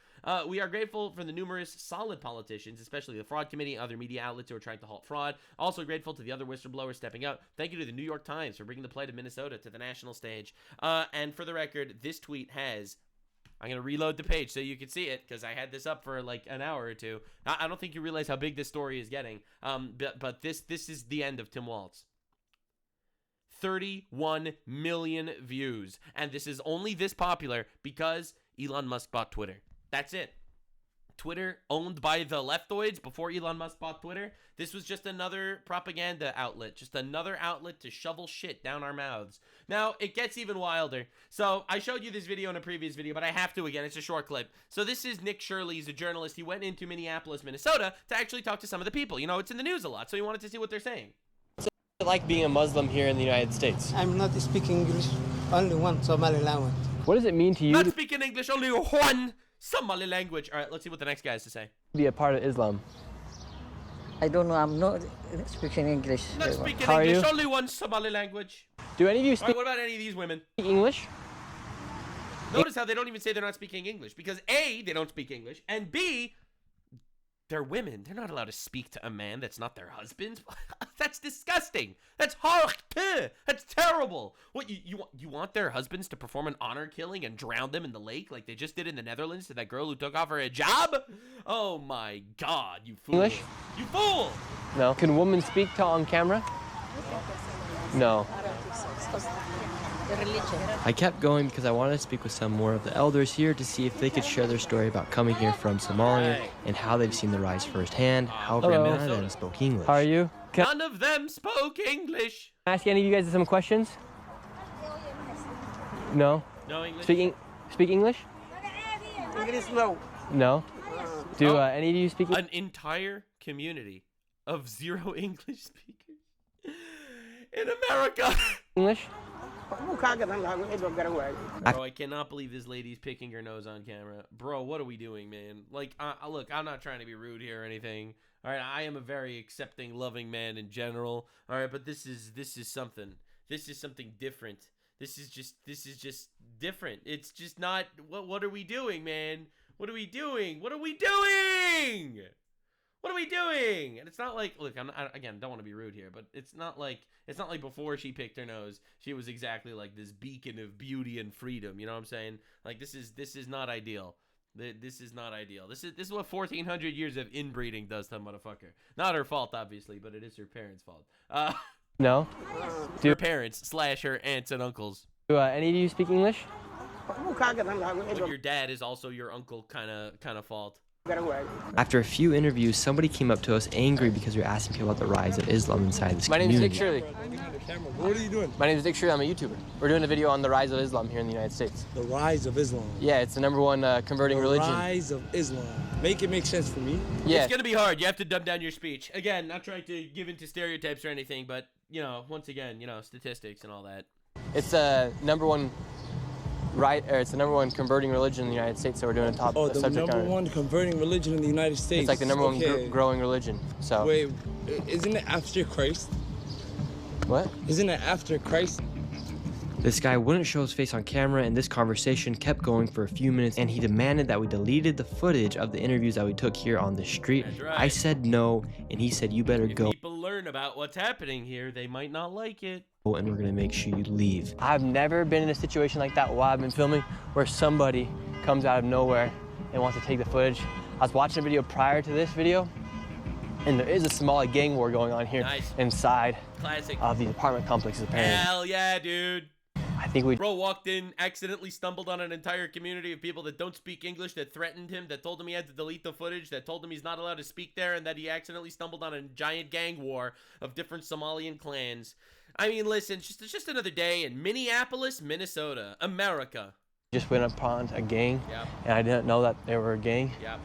[SPEAKER 1] We are grateful for the numerous solid politicians, especially the Fraud Committee and other media outlets who are trying to halt fraud. Also grateful to the other whistleblowers stepping up. Thank you to the New York Times for bringing the plight of Minnesota to the national stage. And for the record, this tweet has... I'm going to reload the page so you can see it, because I had this up for like an hour or two. I don't think you realize how big this story is getting. But this is the end of Tim Walz. 31 million views. And this is only this popular because Elon Musk bought Twitter. That's it. Twitter, owned by the leftoids before Elon Musk bought Twitter. This was just another propaganda outlet, just another outlet to shovel shit down our mouths. Now, it gets even wilder. So, I showed you this video in a previous video, but I have to again. It's a short clip. So, this is Nick Shirley. He's a journalist. He went into Minneapolis, Minnesota to actually talk to some of the people. You know, it's in the news a lot, so he wanted to see what they're saying.
[SPEAKER 9] What's it like being a Muslim here in the United States?
[SPEAKER 10] I'm not speaking English, only one Somali language.
[SPEAKER 9] What does it mean to you?
[SPEAKER 1] Not speaking English, only one Somali language. All right, let's see what the next guy has to say.
[SPEAKER 9] Be a part of Islam.
[SPEAKER 10] I don't know, I'm not speaking English.
[SPEAKER 1] Not speaking
[SPEAKER 9] How
[SPEAKER 1] English,
[SPEAKER 9] are you?
[SPEAKER 1] only one Somali language.
[SPEAKER 9] Do any of you
[SPEAKER 1] All
[SPEAKER 9] speak
[SPEAKER 1] right, what about any of these women?
[SPEAKER 9] English?
[SPEAKER 1] Notice how they don't even say they're not speaking English, because A, they don't speak English, and B, they're women. They're not allowed to speak to a man that's not their husband. That's disgusting. That's horrible. That's terrible. What, you want their husbands to perform an honor killing and drown them in the lake like they just did in the Netherlands to that girl who took off her hijab? Oh my God, you fool.
[SPEAKER 9] English?
[SPEAKER 1] You fool!
[SPEAKER 9] No. Can women speak to on camera? No. I kept going because I wanted to speak with some more of the elders here to see if they could share their story about coming here from Somalia and how they've seen the rise firsthand. However, none of them spoke English. How are you?
[SPEAKER 1] None of them spoke English.
[SPEAKER 9] Can I ask any of you guys some questions? No?
[SPEAKER 1] No English?
[SPEAKER 9] Speak English?
[SPEAKER 10] English no.
[SPEAKER 9] No? Do any of you speak English?
[SPEAKER 1] An entire community of 0 English speakers in America.
[SPEAKER 9] English?
[SPEAKER 1] Bro, I cannot believe this lady's picking her nose on camera. Bro, what are we doing, man? Like, look, I'm not trying to be rude here or anything. All right, I am a very accepting, loving man in general. All right, but this is something. This is something different. This is just different. It's just not. What are we doing, man? What are we doing? What are we doing? What are we doing? And it's not like, look, again, don't want to be rude here, but it's not like before she picked her nose, she was exactly like this beacon of beauty and freedom. You know what I'm saying? Like, this is not ideal. This is not ideal. This is what 1,400 years of inbreeding does to a motherfucker. Not her fault, obviously, but it is her parents' fault.
[SPEAKER 9] No.
[SPEAKER 1] Her parents / her aunts and uncles.
[SPEAKER 9] Do any of you speak English?
[SPEAKER 1] But your dad is also your uncle, kind of fault.
[SPEAKER 9] After a few interviews, somebody came up to us angry because we were asking people about the rise of Islam inside this community. My name is Dick Shirley.
[SPEAKER 11] What are you doing?
[SPEAKER 9] My name is Dick Shirley. I'm a YouTuber. We're doing a video on the rise of Islam here in the United States.
[SPEAKER 11] The rise of Islam?
[SPEAKER 9] Yeah, it's the #1 converting religion.
[SPEAKER 11] The rise of Islam. Make it make sense for me.
[SPEAKER 9] Yeah.
[SPEAKER 1] It's going to be hard. You have to dumb down your speech. Again, not trying to give into stereotypes or anything, but, once again, statistics and all that.
[SPEAKER 9] It's the #1... it's the #1 converting religion in the United States, so we're doing a top subject on it.
[SPEAKER 11] #1 converting religion in the United States.
[SPEAKER 9] It's like the #1 growing religion. So.
[SPEAKER 11] Wait, isn't it after Christ?
[SPEAKER 9] What?
[SPEAKER 11] Isn't it after Christ?
[SPEAKER 9] This guy wouldn't show his face on camera, and this conversation kept going for a few minutes, and he demanded that we deleted the footage of the interviews that we took here on the street.
[SPEAKER 1] That's right.
[SPEAKER 9] I said no, and he said, you better go.
[SPEAKER 1] If people learn about what's happening here, they might not like it.
[SPEAKER 9] And we're gonna make sure you leave. I've never been in a situation like that while I've been filming, where somebody comes out of nowhere and wants to take the footage. I was watching a video prior to this video, and there is a Somali gang war going on here inside of the apartment complexes, apparently.
[SPEAKER 1] Hell yeah, dude.
[SPEAKER 9] I think we...
[SPEAKER 1] Bro walked in, accidentally stumbled on an entire community of people that don't speak English, that threatened him, that told him he had to delete the footage, that told him he's not allowed to speak there, and that he accidentally stumbled on a giant gang war of different Somalian clans. I mean, listen, it's just another day in Minneapolis, Minnesota, America.
[SPEAKER 9] Just went upon a gang,
[SPEAKER 1] Yep.
[SPEAKER 9] and I didn't know that they were a gang.
[SPEAKER 1] Yep.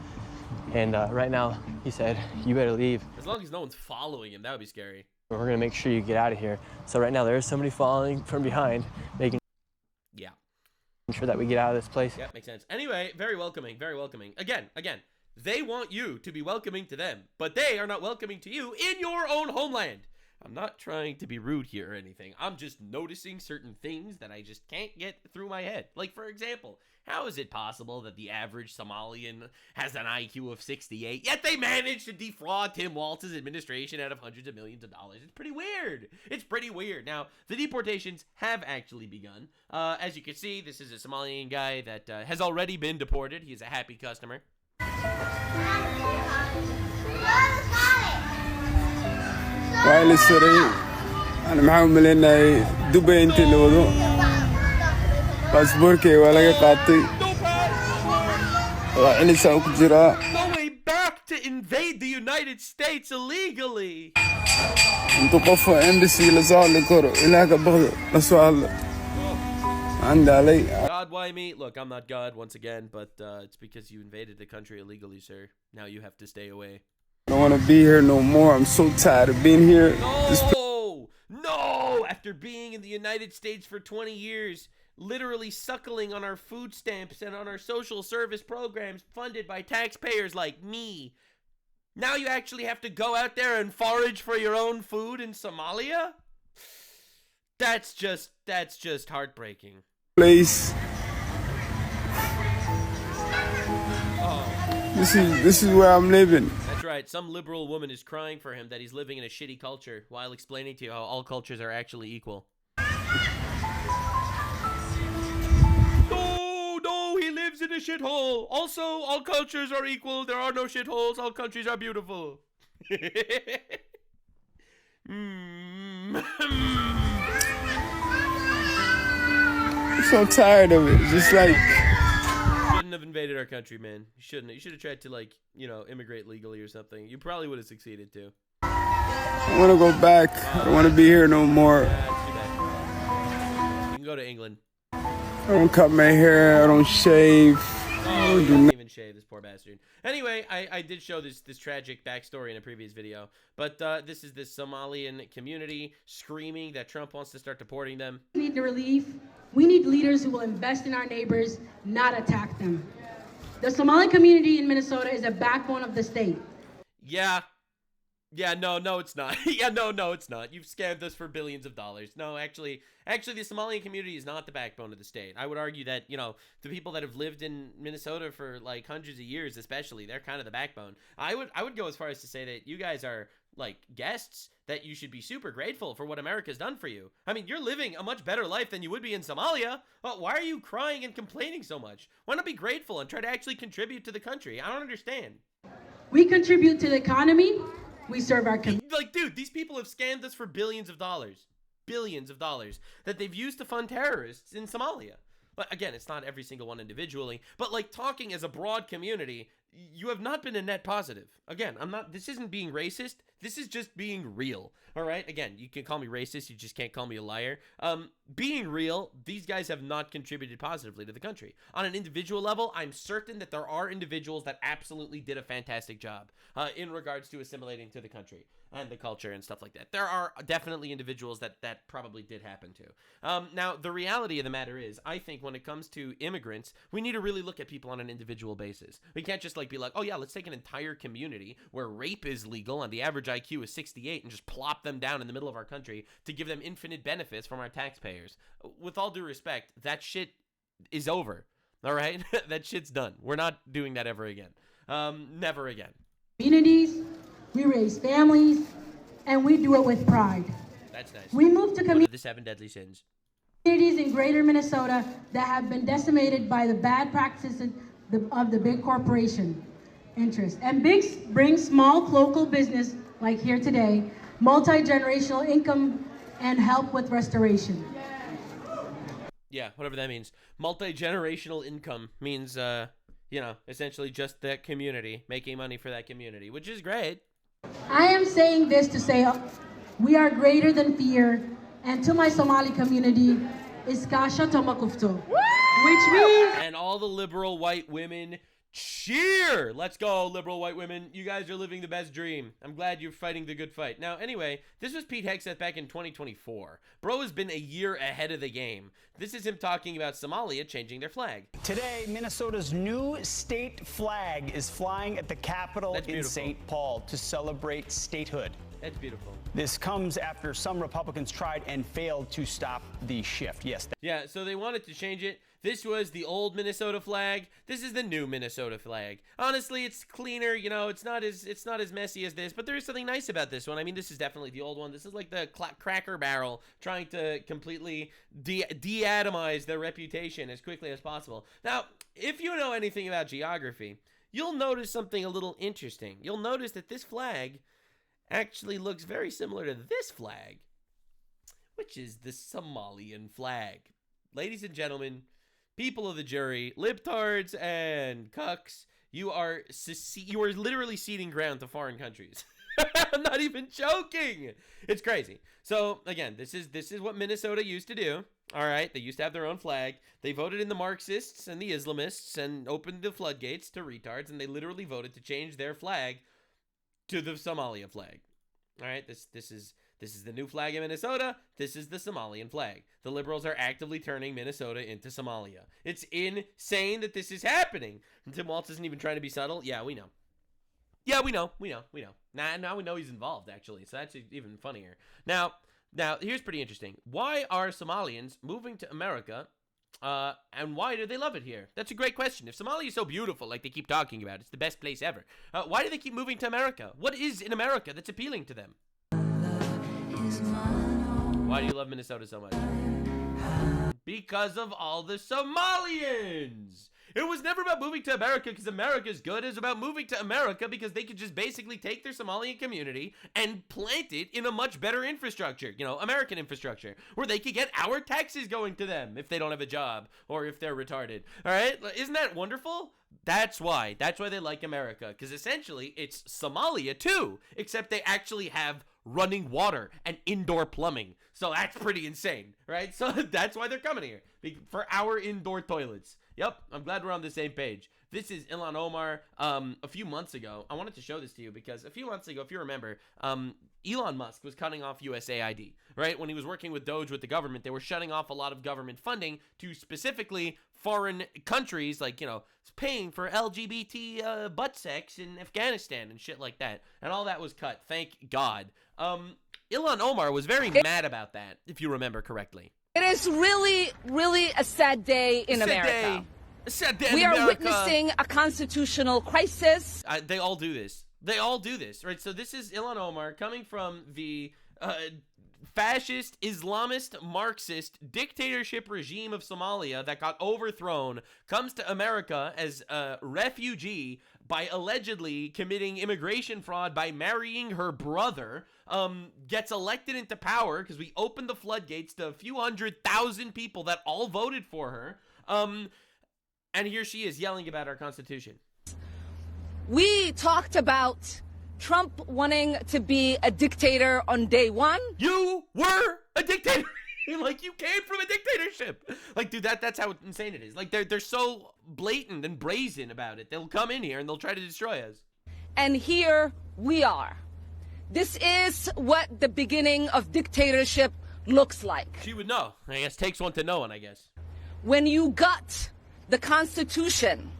[SPEAKER 9] And right now, he said, you better leave.
[SPEAKER 1] As long as no one's following him, that would be scary.
[SPEAKER 9] We're gonna make sure you get out of here. So right now, there is somebody following from behind, making sure that we get out of this place.
[SPEAKER 1] Yeah, makes sense. Anyway, very welcoming, very welcoming. Again, they want you to be welcoming to them, but they are not welcoming to you in your own homeland. I'm not trying to be rude here or anything. I'm just noticing certain things that I just can't get through my head. Like, for example, how is it possible that the average Somalian has an IQ of 68, yet they managed to defraud Tim Walz's administration out of hundreds of millions of dollars? It's pretty weird. It's pretty weird. Now, the deportations have actually begun. As you can see, this is a Somalian guy that has already been deported. He's a happy customer.
[SPEAKER 12] وعلى السريع أنا معهم ملنا دبي أنت اللي وضو باسبوركي ولا قاطي وعلى ساوك جرا
[SPEAKER 1] Going back to invade the United States illegally.
[SPEAKER 12] أنتو قفوا embassy لزعل كورو إلهك بغض لسؤال عند علي.
[SPEAKER 1] God, why me? Look, I'm not God once again, but it's because you invaded the country illegally, sir. Now you have to stay away.
[SPEAKER 12] I don't want to be here no more. I'm so tired of being here.
[SPEAKER 1] No! After being in the United States for 20 years, literally suckling on our food stamps and on our social service programs funded by taxpayers like me, now you actually have to go out there and forage for your own food in Somalia? That's just heartbreaking.
[SPEAKER 12] Place. This is where I'm living.
[SPEAKER 1] That's right. Some liberal woman is crying for him that he's living in a shitty culture while explaining to you how all cultures are actually equal. No, he lives in a shithole. Also, all cultures are equal. There are no shitholes. All countries are beautiful.
[SPEAKER 12] I'm so tired of it. It's just like...
[SPEAKER 1] Shouldn't have invaded our country, man. You shouldn't. You should have tried to, like, you know, immigrate legally or something. You probably would have succeeded, too.
[SPEAKER 12] I want to go back. I don't want to be here no more.
[SPEAKER 1] Yeah, it's too bad. You can go to England.
[SPEAKER 12] I don't cut my hair. I don't shave.
[SPEAKER 1] Oh, he doesn't even shave, this poor bastard. Anyway, I did show this tragic backstory in a previous video, but this is the Somalian community screaming that Trump wants to start deporting them.
[SPEAKER 13] We need the relief. We need leaders who will invest in our neighbors, not attack them. The Somali community in Minnesota is a backbone of the state.
[SPEAKER 1] Yeah, no, it's not. Yeah, no, it's not. You've scammed us for billions of dollars. No, actually, the Somalian community is not the backbone of the state. I would argue that, you know, the people that have lived in Minnesota for like hundreds of years, especially, they're kind of the backbone. I would go as far as to say that you guys are like guests that you should be super grateful for what America's done for you. I mean, you're living a much better life than you would be in Somalia. Why are you crying and complaining so much? Why not be grateful and try to actually contribute to the country? I don't understand.
[SPEAKER 13] We contribute to the economy. We serve our community.
[SPEAKER 1] Like, dude, these people have scammed us for billions of dollars that they've used to fund terrorists in Somalia. But again, it's not every single one individually, but like talking as a broad community, you have not been a net positive. Again, this isn't being racist. This is just being real. All right. Again, you can call me racist. You just can't call me a liar. Being real, these guys have not contributed positively to the country. On an individual level, I'm certain that there are individuals that absolutely did a fantastic job in regards to assimilating to the country and the culture and stuff like that. There are definitely individuals that probably did happen to. Now, the reality of the matter is, I think when it comes to immigrants, we need to really look at people on an individual basis. We can't just like be like, oh yeah, let's take an entire community where rape is legal and the average IQ is 68 and just plop them down in the middle of our country to give them infinite benefits from our taxpayers. With all due respect, that shit is over. All right? That shit's done. We're not doing that ever again. Never again.
[SPEAKER 13] Communities, we raise families, and we do it with pride.
[SPEAKER 1] That's nice.
[SPEAKER 13] We move to
[SPEAKER 1] One of the 7 deadly sins.
[SPEAKER 13] Communities in greater Minnesota that have been decimated by the bad practices of the big corporation interest. And big brings small local business, like here today, multi-generational income, and help with restoration.
[SPEAKER 1] Yeah, whatever that means. Multi-generational income means, you know, essentially just that community, making money for that community, which is great.
[SPEAKER 13] I am saying this to say we are greater than fear, and to my Somali community, Iskasha Tomakufto, which means...
[SPEAKER 1] And all the liberal white women cheer! Let's go, liberal white women. You guys are living the best dream. I'm glad you're fighting the good fight. Now, anyway, this was Pete Hegseth back in 2024. Bro has been a year ahead of the game. This is him talking about Somalia changing their flag.
[SPEAKER 14] Today, Minnesota's new state flag is flying at the Capitol in St. Paul to celebrate statehood.
[SPEAKER 1] That's beautiful.
[SPEAKER 14] This comes after some Republicans tried and failed to stop the shift. Yes.
[SPEAKER 1] Yeah, so they wanted to change it. This was the old Minnesota flag. This is the new Minnesota flag. Honestly, it's cleaner. You know, it's not as messy as this, but there is something nice about this one. I mean, this is definitely the old one. This is like the Cracker Barrel trying to completely de-atomize their reputation as quickly as possible. Now, if you know anything about geography, you'll notice something a little interesting. You'll notice that this flag actually looks very similar to this flag, which is the Somalian flag. Ladies and gentlemen, people of the jury, libtards and cucks, you are literally ceding ground to foreign countries. I'm not even joking. It's crazy. So again, this is what Minnesota used to do. All right, they used to have their own flag. They voted in the Marxists and the Islamists and opened the floodgates to retards, and they literally voted to change their flag to the Somalia flag. All right, this is the new flag in Minnesota. This is the Somalian flag. The liberals are actively turning Minnesota into Somalia. It's insane that this is happening. And Tim Walz isn't even trying to be subtle. Yeah, we know. Yeah, we know. Now we know he's involved, actually. So that's even funnier. Now, here's pretty interesting. Why are Somalians moving to America And why do they love it here? That's a great question. If Somalia is so beautiful, like they keep talking about, it's the best place ever. Why do they keep moving to America? What is in America that's appealing to them? Why do you love Minnesota so much? Because of all the Somalians. It was never about moving to America because America's good. It was about moving to America because they could just basically take their Somalian community and plant it in a much better infrastructure, you know, American infrastructure, where they could get our taxes going to them if they don't have a job or if they're retarded. All right? Isn't that wonderful? That's why they like America, because essentially it's Somalia too, except they actually have running water and indoor plumbing. So that's pretty insane, right? So that's why they're coming here, for our indoor toilets. Yep, I'm glad we're on the same page. This is Ilhan Omar. A few months ago, I wanted to show this to you because a few months ago, if you remember, Elon Musk was cutting off USAID, right? When he was working with Doge with the government, they were shutting off a lot of government funding to specifically foreign countries, like, you know, paying for LGBT butt sex in Afghanistan and shit like that. And all that was cut, thank God. Ilhan Omar was very mad about that, if you remember correctly.
[SPEAKER 8] It is really, really a sad day in America.
[SPEAKER 1] A sad day in
[SPEAKER 8] we are
[SPEAKER 1] America.
[SPEAKER 8] witnessing a constitutional crisis.
[SPEAKER 1] They all do this. They all do this, right? So this is Ilhan Omar coming from the fascist, Islamist, Marxist dictatorship regime of Somalia that got overthrown, comes to America as a refugee by allegedly committing immigration fraud by marrying her brother, gets elected into power because we opened the floodgates to a few 100,000 people that all voted for her, and here she is yelling about our Constitution.
[SPEAKER 8] We talked about Trump wanting to be a dictator on day one.
[SPEAKER 1] You were a dictator. Like, you came from a dictatorship. Like, dude, that's how insane it is. Like, they're so blatant and brazen about it. They'll come in here and they'll try to destroy us.
[SPEAKER 8] And here we are. This is what the beginning of dictatorship looks like.
[SPEAKER 1] She would know. I guess takes one to know one, I guess.
[SPEAKER 8] When you gut the Constitution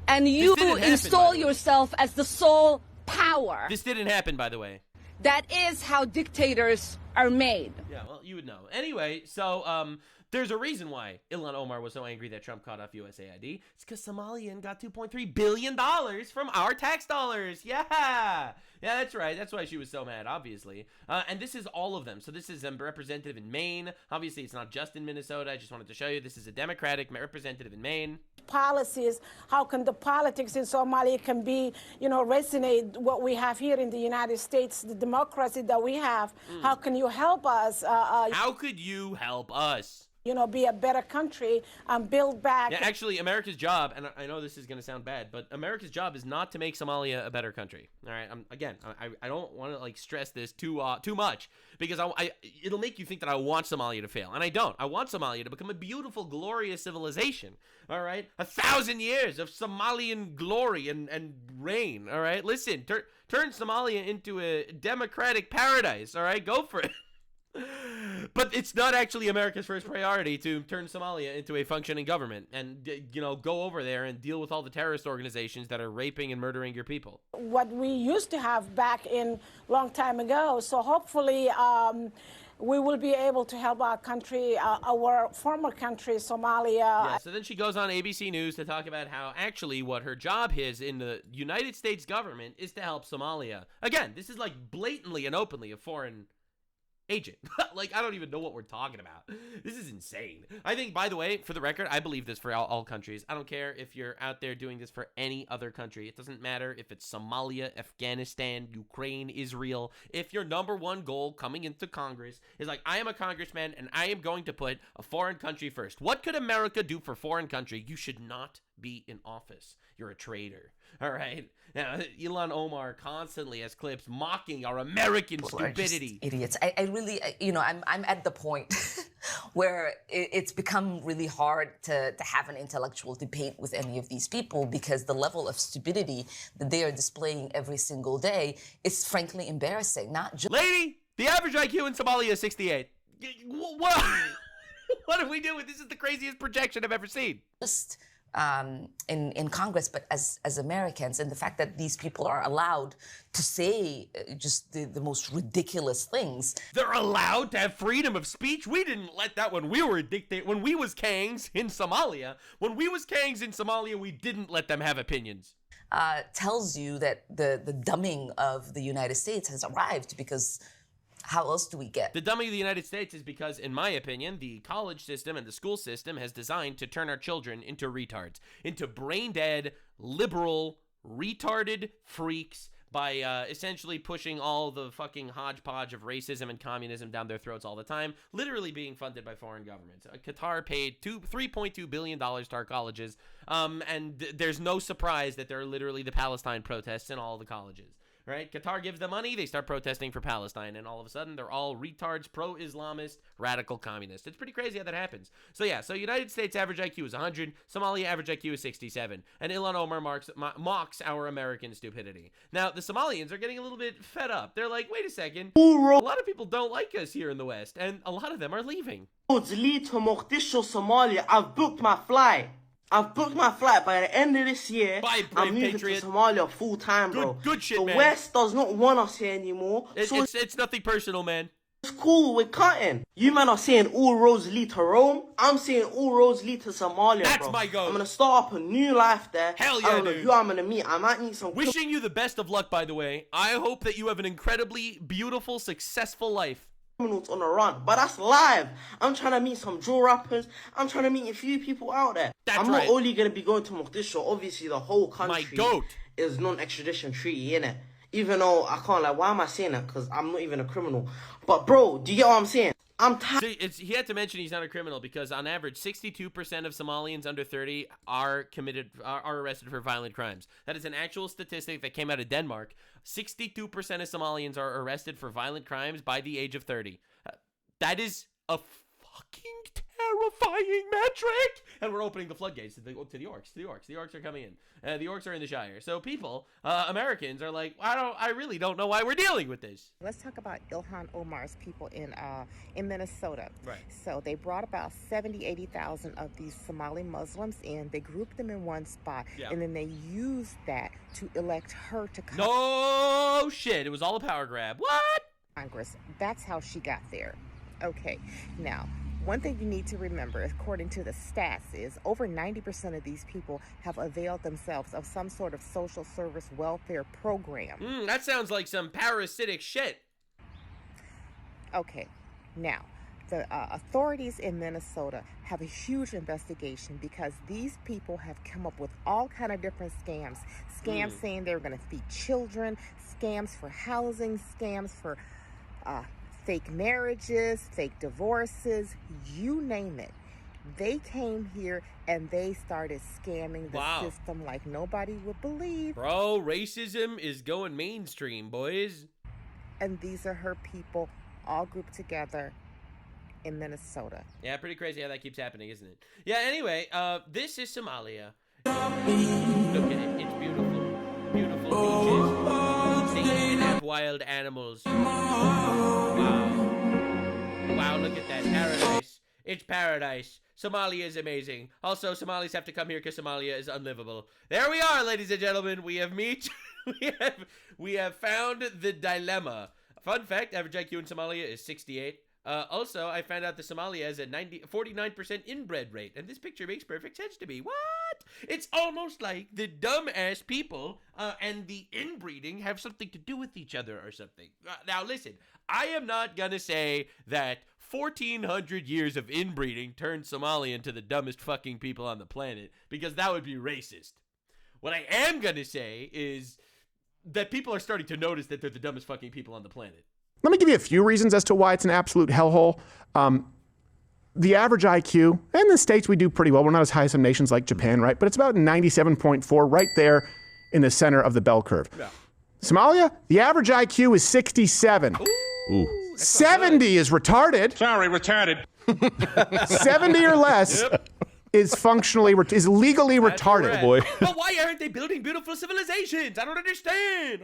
[SPEAKER 8] and you install yourself as the sole power.
[SPEAKER 1] This didn't happen, by the way.
[SPEAKER 8] That is how dictators are made.
[SPEAKER 1] Yeah, well, you would know. Anyway, so there's a reason why Ilhan Omar was so angry that Trump cut off USAID. It's because Somalian got $2.3 billion from our tax dollars. Yeah, that's right. That's why she was so mad, obviously. And this is all of them. So this is a representative in Maine. Obviously, it's not just in Minnesota. I just wanted to show you. This is a Democratic representative in Maine.
[SPEAKER 15] Policies, how can the politics in Somalia can be, you know, resonate what we have here in the United States, the democracy that we have. How can you help us?
[SPEAKER 1] How could you help us?
[SPEAKER 15] You know, be a better country and build back.
[SPEAKER 1] Yeah, actually, America's job, and I know this is going to sound bad, but America's job is not to make Somalia a better country. All right, I don't want to like stress this too much because it'll make you think that I want Somalia to fail, and I don't. I want Somalia to become a beautiful, glorious civilization. All right, 1,000 years of Somalian glory and reign. All right, listen, turn Somalia into a democratic paradise. All right, go for it. But it's not actually America's first priority to turn Somalia into a functioning government and, you know, go over there and deal with all the terrorist organizations that are raping and murdering your people.
[SPEAKER 15] What we used to have back in long time ago. So hopefully we will be able to help our country, our former country, Somalia.
[SPEAKER 1] Yeah, so then she goes on ABC News to talk about how actually what her job is in the United States government is to help Somalia. Again, this is like blatantly and openly a foreign agent. Like, I don't even know what we're talking about. This is insane. I think, by the way, for the record, I believe this for all countries. I don't care if you're out there doing this for any other country. It doesn't matter if it's Somalia, Afghanistan, Ukraine, Israel. If your number one goal coming into Congress is like, I am a congressman and I am going to put a foreign country first. What could America do for foreign country? You should not be in office. You're a traitor. All right. Now, Ilhan Omar constantly has clips mocking our American stupidity.
[SPEAKER 10] Idiots. I really, you know, I'm at the point where it's become really hard to have an intellectual debate with any of these people because the level of stupidity that they are displaying every single day is frankly embarrassing. Not just
[SPEAKER 1] Lady, the average IQ in Somalia is 68. What? What are we doing? This is the craziest projection I've ever seen.
[SPEAKER 10] Just in Congress, but as Americans, and the fact that these people are allowed to say just the most ridiculous things.
[SPEAKER 1] They're allowed to have freedom of speech? We didn't let that when we were a dictator. When we was kangs in Somalia, we didn't let them have opinions.
[SPEAKER 10] Tells you that the dumbing of the United States has arrived, because how else do we get?
[SPEAKER 1] The dumbing of the United States is because, in my opinion, the college system and the school system has designed to turn our children into retards, into brain-dead, liberal, retarded freaks by essentially pushing all the fucking hodgepodge of racism and communism down their throats all the time, literally being funded by foreign governments. Qatar paid $3.2 billion to our colleges, and there's no surprise that there are literally the Palestine protests in all the colleges. Right? Qatar gives them money, they start protesting for Palestine, and all of a sudden they're all retards, pro-Islamist, radical communists. It's pretty crazy how that happens. So yeah, so United States average IQ is 100, Somalia average IQ is 67, and Ilhan Omar mocks our American stupidity. Now, the Somalians are getting a little bit fed up. They're like, wait a second, a lot of people don't like us here in the West, and a lot of them are leaving.
[SPEAKER 16] Lead to Mogadishu, Somalia. I've booked my flight. By the end of this year. I'm moving to Somalia full time, bro.
[SPEAKER 1] Good shit,
[SPEAKER 16] the
[SPEAKER 1] man.
[SPEAKER 16] West does not want us here anymore.
[SPEAKER 1] It's nothing personal, man.
[SPEAKER 16] It's cool, we're cutting. You man are saying all roads lead to Rome. I'm saying all roads lead to Somalia,
[SPEAKER 1] That's
[SPEAKER 16] bro.
[SPEAKER 1] my goal.
[SPEAKER 16] I'm gonna start up a new life there.
[SPEAKER 1] Hell yeah,
[SPEAKER 16] I don't know
[SPEAKER 1] dude.
[SPEAKER 16] who I'm gonna meet. I might meet some.
[SPEAKER 1] Wishing you the best of luck, by the way. I hope that you have an incredibly beautiful, successful life.
[SPEAKER 16] Criminals on the run, but that's live. I'm trying to meet some drill rappers. I'm trying to meet a few people out there. I'm not only going to be going to Mogadishu. Obviously, the whole country is non-extradition treaty, innit? Even though I can't, like, why am I saying that? Because I'm not even a criminal. But bro, do you get what I'm saying? I'm tired.
[SPEAKER 1] He had to mention he's not a criminal because on average, 62% of Somalians under 30 are arrested for violent crimes. That is an actual statistic that came out of Denmark. 62% of Somalians are arrested for violent crimes by the age of 30. That is a fucking terrifying metric. And we're opening the floodgates to the orcs. The orcs are coming in. The orcs are in the Shire. So people, Americans are like, I really don't know why we're dealing with this.
[SPEAKER 17] Let's talk about Ilhan Omar's people in Minnesota.
[SPEAKER 1] Right.
[SPEAKER 17] So they brought about 80,000 of these Somali Muslims in. They grouped them in one spot, and then they used that to elect her to come.
[SPEAKER 1] No shit. It was all a power grab. What?
[SPEAKER 17] Congress. That's how she got there. Okay. Now, one thing you need to remember, according to the stats, is over 90% of these people have availed themselves of some sort of social service welfare program.
[SPEAKER 1] That sounds like some parasitic shit.
[SPEAKER 17] Okay, now, the authorities in Minnesota have a huge investigation because these people have come up with all kind of different scams. Scams saying they're going to feed children, scams for housing, scams for fake marriages, fake divorces, you name it. They came here and they started scamming the system like nobody would believe.
[SPEAKER 1] Bro, racism is going mainstream, boys.
[SPEAKER 17] And these are her people all grouped together in Minnesota.
[SPEAKER 1] Yeah, pretty crazy how that keeps happening, isn't it? Yeah, anyway, this is Somalia. Look at it. It's beautiful. Beautiful beaches. They have wild animals. Wow, look at that. Paradise. It's paradise. Somalia is amazing. Also, Somalis have to come here because Somalia is unlivable. There we are, ladies and gentlemen. We have we have found the dilemma. Fun fact, average IQ in Somalia is 68. Also, I found out that Somalia has a 49% inbred rate, and this picture makes perfect sense to me. What? It's almost like the dumbass people and the inbreeding have something to do with each other or something. Now, listen, I am not gonna say that 1,400 years of inbreeding turned Somalia into the dumbest fucking people on the planet, because that would be racist. What I am gonna say is that people are starting to notice that they're the dumbest fucking people on the planet.
[SPEAKER 18] Let me give you a few reasons as to why it's an absolute hellhole. The average IQ, in the States we do pretty well. We're not as high as some nations like Japan, right? But it's about 97.4 right there in the center of the bell curve. Yeah. Somalia, the average IQ is 67.
[SPEAKER 1] Ooh.
[SPEAKER 18] 70 is retarded.
[SPEAKER 19] Sorry, retarded.
[SPEAKER 18] 70 or less is legally retarded.
[SPEAKER 1] Right. Boy. But why aren't they building beautiful civilizations? I don't understand.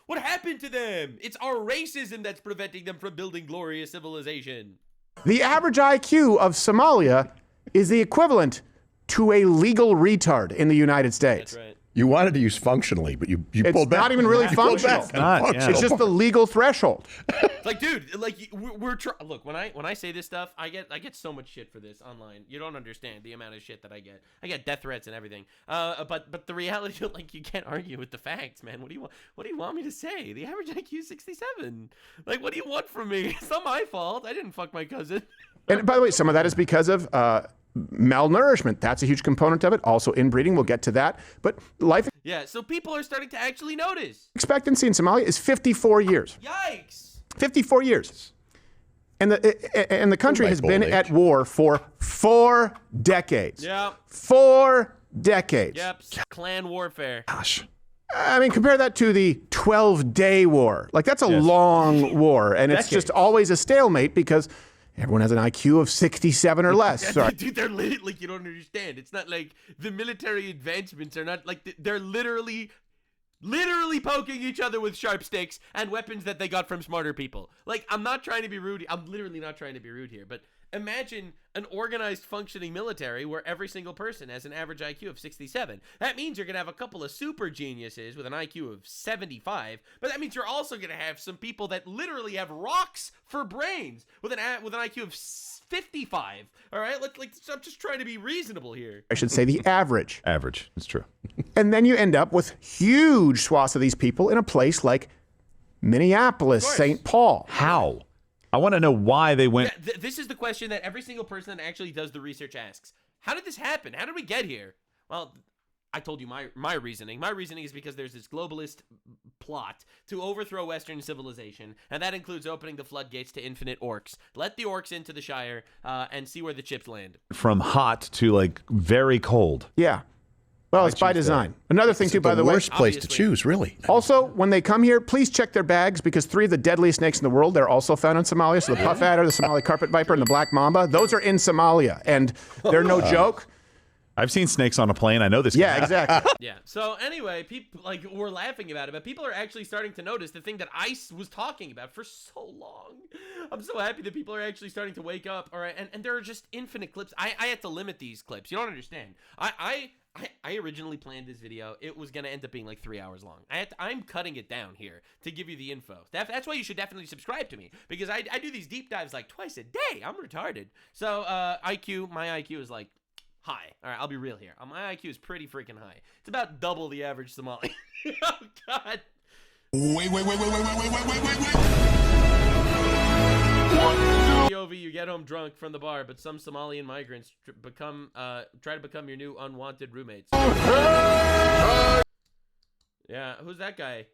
[SPEAKER 1] What happened to them? It's our racism that's preventing them from building glorious civilization.
[SPEAKER 18] The average IQ of Somalia is the equivalent to a legal retard in the United States.
[SPEAKER 1] That's right.
[SPEAKER 19] You wanted to use functionally, but you
[SPEAKER 18] It's
[SPEAKER 19] pulled back.
[SPEAKER 18] not even really
[SPEAKER 19] You pulled
[SPEAKER 18] functional.
[SPEAKER 19] back.
[SPEAKER 18] It's just the legal threshold.
[SPEAKER 1] Like, dude, like we're look, when I say this stuff, I get so much shit for this online. You don't understand the amount of shit that I get. I get death threats and everything. But the reality, like, you can't argue with the facts, man. What do you want me to say? The average IQ is 67. Like, what do you want from me? It's not my fault. I didn't fuck my cousin.
[SPEAKER 18] And by the way, some of that is because of malnourishment. That's a huge component of it. Also inbreeding. We'll get to that. But life
[SPEAKER 1] Yeah, so people are starting to actually notice.
[SPEAKER 18] expectancy in Somalia is 54 years.
[SPEAKER 1] Yikes.
[SPEAKER 18] 54 years. And the country has been at war for 4 decades.
[SPEAKER 1] Yep.
[SPEAKER 18] 4 decades.
[SPEAKER 1] Yep. Clan warfare.
[SPEAKER 19] Gosh.
[SPEAKER 18] I mean, compare that to the 12-day war. Like, that's a long war, and it's just always a stalemate because everyone has an IQ of 67 or less. Sorry.
[SPEAKER 1] Dude, they're like, you don't understand. It's not like the military advancements are not like they're literally poking each other with sharp sticks and weapons that they got from smarter people. Like, I'm not trying to be rude. I'm literally not trying to be rude here, but imagine an organized, functioning military where every single person has an average IQ of 67. That means you're going to have a couple of super geniuses with an IQ of 75, but that means you're also going to have some people that literally have rocks for brains with an IQ of 55. All right? I'm just trying to be reasonable here.
[SPEAKER 18] I should say the average.
[SPEAKER 19] Average. It's true.
[SPEAKER 18] And then you end up with huge swaths of these people in a place like Minneapolis, St. Paul.
[SPEAKER 19] How? I want to know why they went.
[SPEAKER 1] Yeah, this is the question that every single person that actually does the research asks. How did this happen? How did we get here? Well, I told you my reasoning. My reasoning is because there's this globalist plot to overthrow Western civilization, and that includes opening the floodgates to infinite orcs. Let the orcs into the Shire and see where the chips land.
[SPEAKER 19] From hot to, like, very cold.
[SPEAKER 18] Yeah. Well, it's by design. Another thing, too, by the way.
[SPEAKER 19] The worst place to choose, really.
[SPEAKER 18] Also, when they come here, please check their bags because 3 of the deadliest snakes in the world, they're also found in Somalia. So the puff adder, the Somali carpet viper, and the black mamba, those are in Somalia. And they're no joke.
[SPEAKER 19] I've seen snakes on a plane. I know this.
[SPEAKER 18] Yeah, exactly.
[SPEAKER 1] Yeah. So anyway, people we're laughing about it, but people are actually starting to notice the thing that I was talking about for so long. I'm so happy that people are actually starting to wake up. All right, and there are just infinite clips. I had to limit these clips. You don't understand. I originally planned this video. It was gonna end up being like 3 hours long. I'm cutting it down here to give you the info. That's why you should definitely subscribe to me because I do these deep dives like twice a day. I'm retarded. So my IQ is like high. All right, I'll be real here. My IQ is pretty freaking high. It's about double the average Somali. Oh, God.
[SPEAKER 20] Wait.
[SPEAKER 1] POV, you get home drunk from the bar, but some Somalian migrants try to become your new unwanted roommates. Yeah, who's that guy?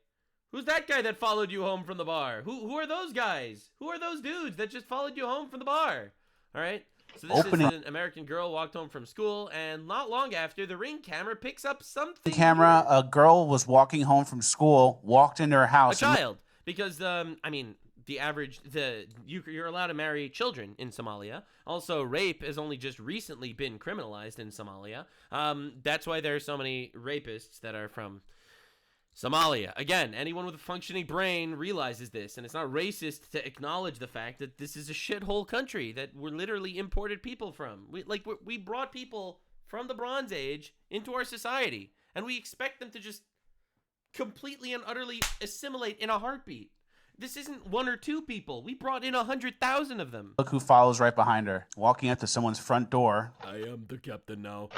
[SPEAKER 1] Who's that guy that followed you home from the bar? Who are those guys? Who are those dudes that just followed you home from the bar? All right. So this is an American girl walked home from school, and not long after, the Ring camera picks up something.
[SPEAKER 21] A girl was walking home from school, walked into her house.
[SPEAKER 1] A child, because you're allowed to marry children in Somalia. Also, rape has only just recently been criminalized in Somalia. That's why there are so many rapists that are from Somalia. Again, anyone with a functioning brain realizes this, and it's not racist to acknowledge the fact that this is a shithole country that we're literally imported people from. We brought people from the Bronze Age into our society, and we expect them to just completely and utterly assimilate in a heartbeat. This isn't 1 or 2 people. We brought in 100,000 of them.
[SPEAKER 21] Look who follows right behind her, walking up to someone's front door.
[SPEAKER 1] I am the captain now.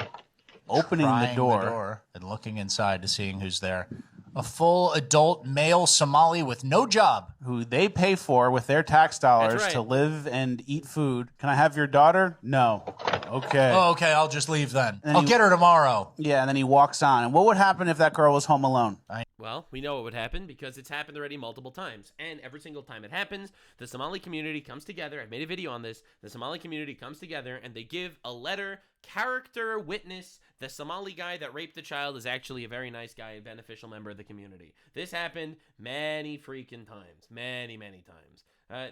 [SPEAKER 21] Opening the door
[SPEAKER 20] and looking inside to seeing who's there. A full adult male Somali with no job.
[SPEAKER 21] Who they pay for with their tax dollars to live and eat food. Can I have your daughter? No. Okay.
[SPEAKER 20] Oh, okay, I'll just leave then. I'll get her tomorrow.
[SPEAKER 21] Yeah, and then he walks on. And what would happen if that girl was home alone?
[SPEAKER 1] Well, we know what would happen because it's happened already multiple times. And every single time it happens, the Somali community comes together. I've made a video on this. The Somali community comes together and they give a letter, character, witness. The Somali guy that raped the child is actually a very nice guy, a beneficial member of the community. This happened many freaking times. Many times.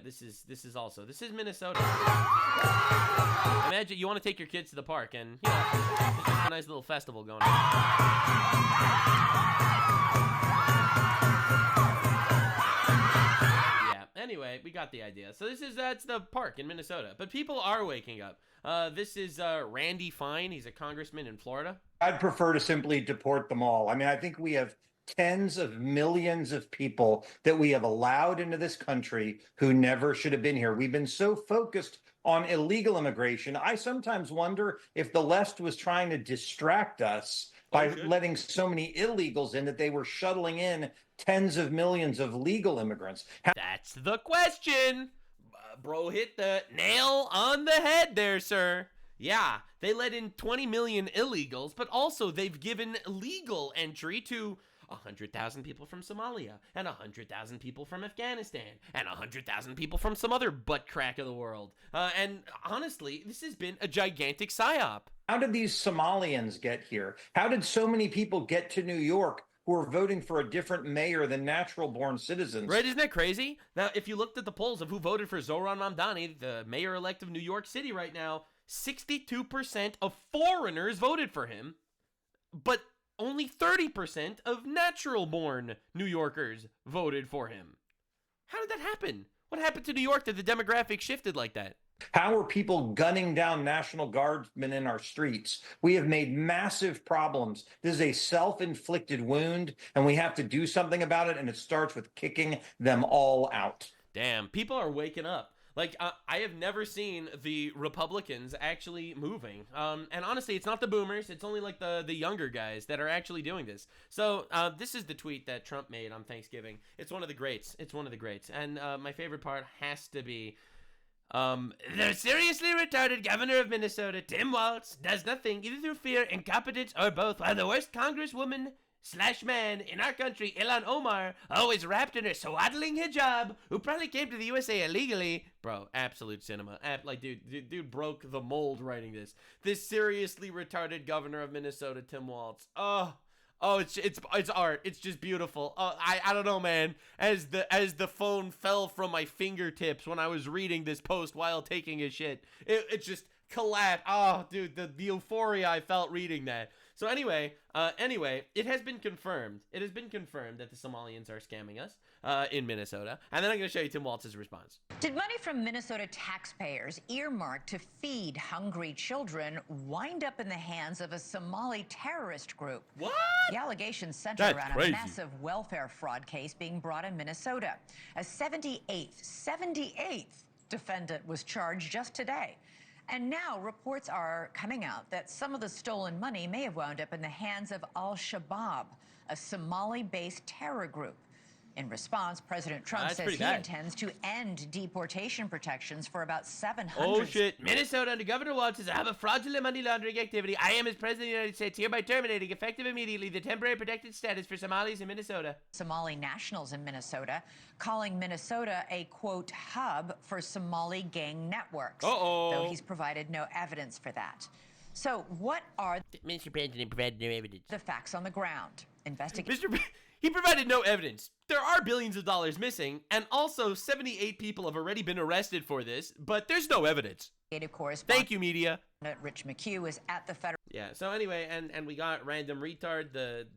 [SPEAKER 1] This is Minnesota. Imagine you want to take your kids to the park and, there's just a nice little festival going on. Yeah, anyway, we got the idea. So that's the park in Minnesota. But people are waking up. This is Randy Fine. He's a congressman in Florida.
[SPEAKER 4] I'd prefer to simply deport them all. I mean, I think we have tens of millions of people that we have allowed into this country who never should have been here. We've been so focused on illegal immigration. I sometimes wonder if the left was trying to distract us by letting so many illegals in that they were shuttling in tens of millions of legal immigrants.
[SPEAKER 1] That's the question. Bro hit the nail on the head there, sir. Yeah, they let in 20 million illegals, but also they've given legal entry to 100,000 people from Somalia, and 100,000 people from Afghanistan, and 100,000 people from some other butt crack of the world. And honestly, this has been a gigantic psyop.
[SPEAKER 4] How did these Somalians get here? How did so many people get to New York who are voting for a different mayor than natural-born citizens?
[SPEAKER 1] Right, isn't that crazy? Now, if you looked at the polls of who voted for Zohran Mamdani, the mayor-elect of New York City right now, 62% of foreigners voted for him, but only 30% of natural-born New Yorkers voted for him. How did that happen? What happened to New York that the demographic shifted like that?
[SPEAKER 4] How are people gunning down National Guardsmen in our streets? We have made massive problems. This is a self-inflicted wound, and we have to do something about it, and it starts with kicking them all out.
[SPEAKER 1] Damn, people are waking up. Like, I have never seen the Republicans actually moving. And honestly, it's not the boomers. It's only like the younger guys that are actually doing this. So this is the tweet that Trump made on Thanksgiving. It's one of the greats. It's one of the greats. And my favorite part has to be, the seriously retarded governor of Minnesota, Tim Walz, does nothing either through fear, incompetence, or both, while the worst congresswoman / man in our country, Ilhan Omar, always wrapped in her swaddling hijab, who probably came to the USA illegally. Bro, absolute cinema. Like, dude broke the mold writing this. This seriously retarded governor of Minnesota, Tim Walz. Oh, it's art. It's just beautiful. I don't know, man. As the phone fell from my fingertips when I was reading this post while taking a shit, it just collapsed. Oh, dude, the euphoria I felt reading that. So anyway, it has been confirmed. It has been confirmed that the Somalians are scamming us in Minnesota. And then I'm going to show you Tim Walz's response.
[SPEAKER 22] Did money from Minnesota taxpayers earmarked to feed hungry children wind up in the hands of a Somali terrorist group?
[SPEAKER 1] What?
[SPEAKER 22] The allegations center
[SPEAKER 1] That's
[SPEAKER 22] around
[SPEAKER 1] crazy.
[SPEAKER 22] a massive welfare fraud case being brought in Minnesota. A 78th defendant was charged just today. And now reports are coming out that some of the stolen money may have wound up in the hands of Al-Shabaab, a Somali-based terror group. In response, President Trump says he intends to end deportation protections for about 700.
[SPEAKER 1] Oh, shit. Minnesota under Governor Walz says, I have a fraudulent money laundering activity. I am, as President of the United States, hereby terminating, effective immediately, the temporary protected status for Somalis in Minnesota.
[SPEAKER 22] Somali nationals in Minnesota, calling Minnesota a, quote, hub for Somali gang networks. Though he's provided no evidence for that. So what are
[SPEAKER 1] Mr. President provided no evidence.
[SPEAKER 22] The facts on the ground?
[SPEAKER 1] He provided no evidence. There are billions of dollars missing, and also 78 people have already been arrested for this, but there's no evidence. Thank you, media.
[SPEAKER 22] Rich McHugh is at the federal.
[SPEAKER 1] Yeah, so anyway, and we got Random Retard,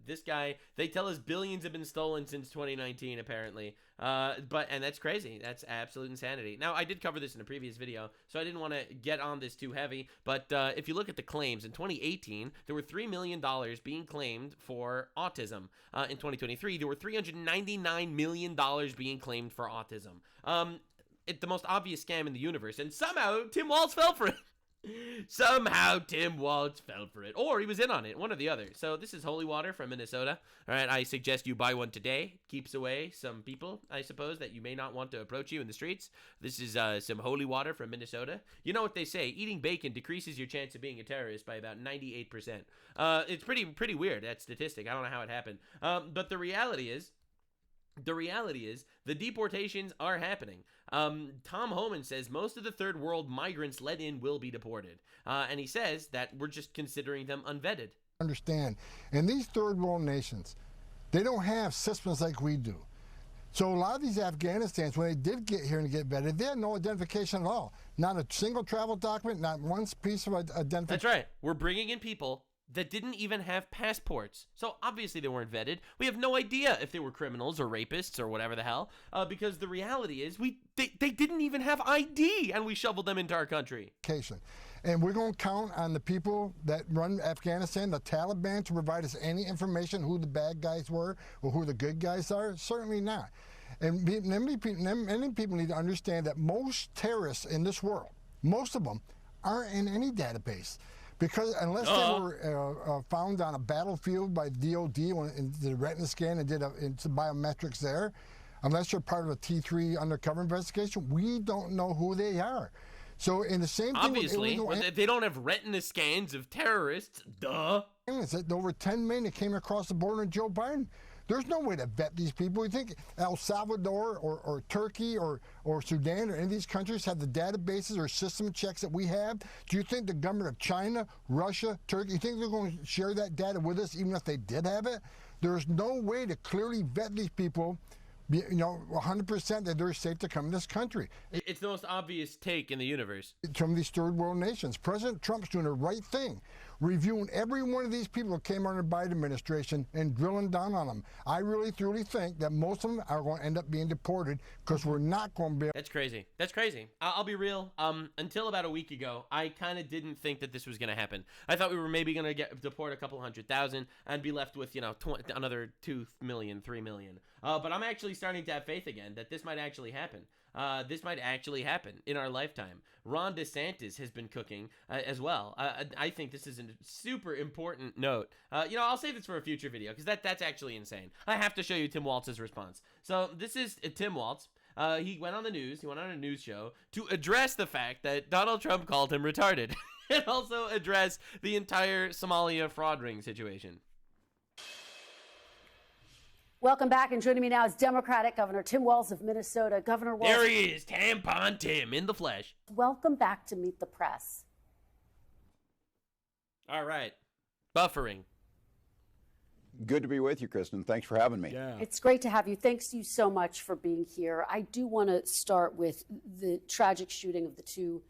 [SPEAKER 1] this guy. They tell us billions have been stolen since 2019, apparently. And that's crazy. That's absolute insanity. Now, I did cover this in a previous video, so I didn't want to get on this too heavy, but if you look at the claims, in 2018, there were $3 million being claimed for autism. In 2023, there were $399 million being claimed for autism. It's the most obvious scam in the universe, and somehow Tim Walz fell for it. Somehow Tim Walz fell for it, or he was in on it, one or the other. So this is holy water from Minnesota. All right, I suggest you buy one today. Keeps away some people, I suppose, that you may not want to approach you in the streets. This is some holy water from Minnesota. You know what they say, eating bacon decreases your chance of being a terrorist by about 98%. It's pretty weird, that statistic. I don't know how it happened. But the reality is the deportations are happening. Tom Homan says most of the third world migrants let in will be deported. And he says that we're just considering them unvetted.
[SPEAKER 23] Understand, in these third world nations, they don't have systems like we do. So a lot of these Afghanistans, when they did get here and get vetted, they had no identification at all. Not a single travel document, not one piece of identification.
[SPEAKER 1] That's right. We're bringing in people that didn't even have passports. So obviously they weren't vetted. We have no idea if they were criminals or rapists or whatever the hell, because the reality is they didn't even have ID, and we shoveled them into our country.
[SPEAKER 23] And we're going to count on the people that run Afghanistan, the Taliban, to provide us any information who the bad guys were or who the good guys are? Certainly not. And many people need to understand that most terrorists in this world, most of them, aren't in any database. Because unless they were found on a battlefield by DOD and did a retina scan and did some biometrics there, unless you're part of a T3 undercover investigation, we don't know who they are. So in the same thing,
[SPEAKER 1] obviously, they don't have retina scans of terrorists. Duh.
[SPEAKER 23] Over 10 million that came across the border in Joe Biden. There's no way to vet these people. You think El Salvador or Turkey or Sudan or any of these countries have the databases or system checks that we have? Do you think the government of China, Russia, Turkey, you think they're going to share that data with us even if they did have it? There's no way to clearly vet these people, 100% that they're safe to come in this country.
[SPEAKER 1] It's the most obvious take in the universe.
[SPEAKER 23] From these third world nations. President Trump's doing the right thing, reviewing every one of these people that came under the Biden administration and drilling down on them. I really, truly think that most of them are going to end up being deported because we're not going to be able.
[SPEAKER 1] That's crazy. That's crazy. I'll be real. Until about a week ago, I kind of didn't think that this was going to happen. I thought we were maybe going to deport a couple 100,000 and be left with, another 2 million, 3 million. But I'm actually starting to have faith again that this might actually happen. This might actually happen in our lifetime. Ron DeSantis has been cooking as well. I think this is a super important note. I'll save this for a future video because that's actually insane. I have to show you Tim Walz's response. So this is Tim Walz. He went on the news. He went on a news show to address the fact that Donald Trump called him retarded and also address the entire Somalia fraud ring situation.
[SPEAKER 5] Welcome back, and joining me now is Democratic Governor Tim Walz of Minnesota. Governor Walz.
[SPEAKER 1] There he is, Tampon Tim in the flesh.
[SPEAKER 5] Welcome back to Meet the Press.
[SPEAKER 1] All right. Buffering.
[SPEAKER 6] Good to be with you, Kristen. Thanks for having me.
[SPEAKER 5] Yeah. It's great to have you. Thanks you so much for being here. I do want to start with the tragic shooting of the two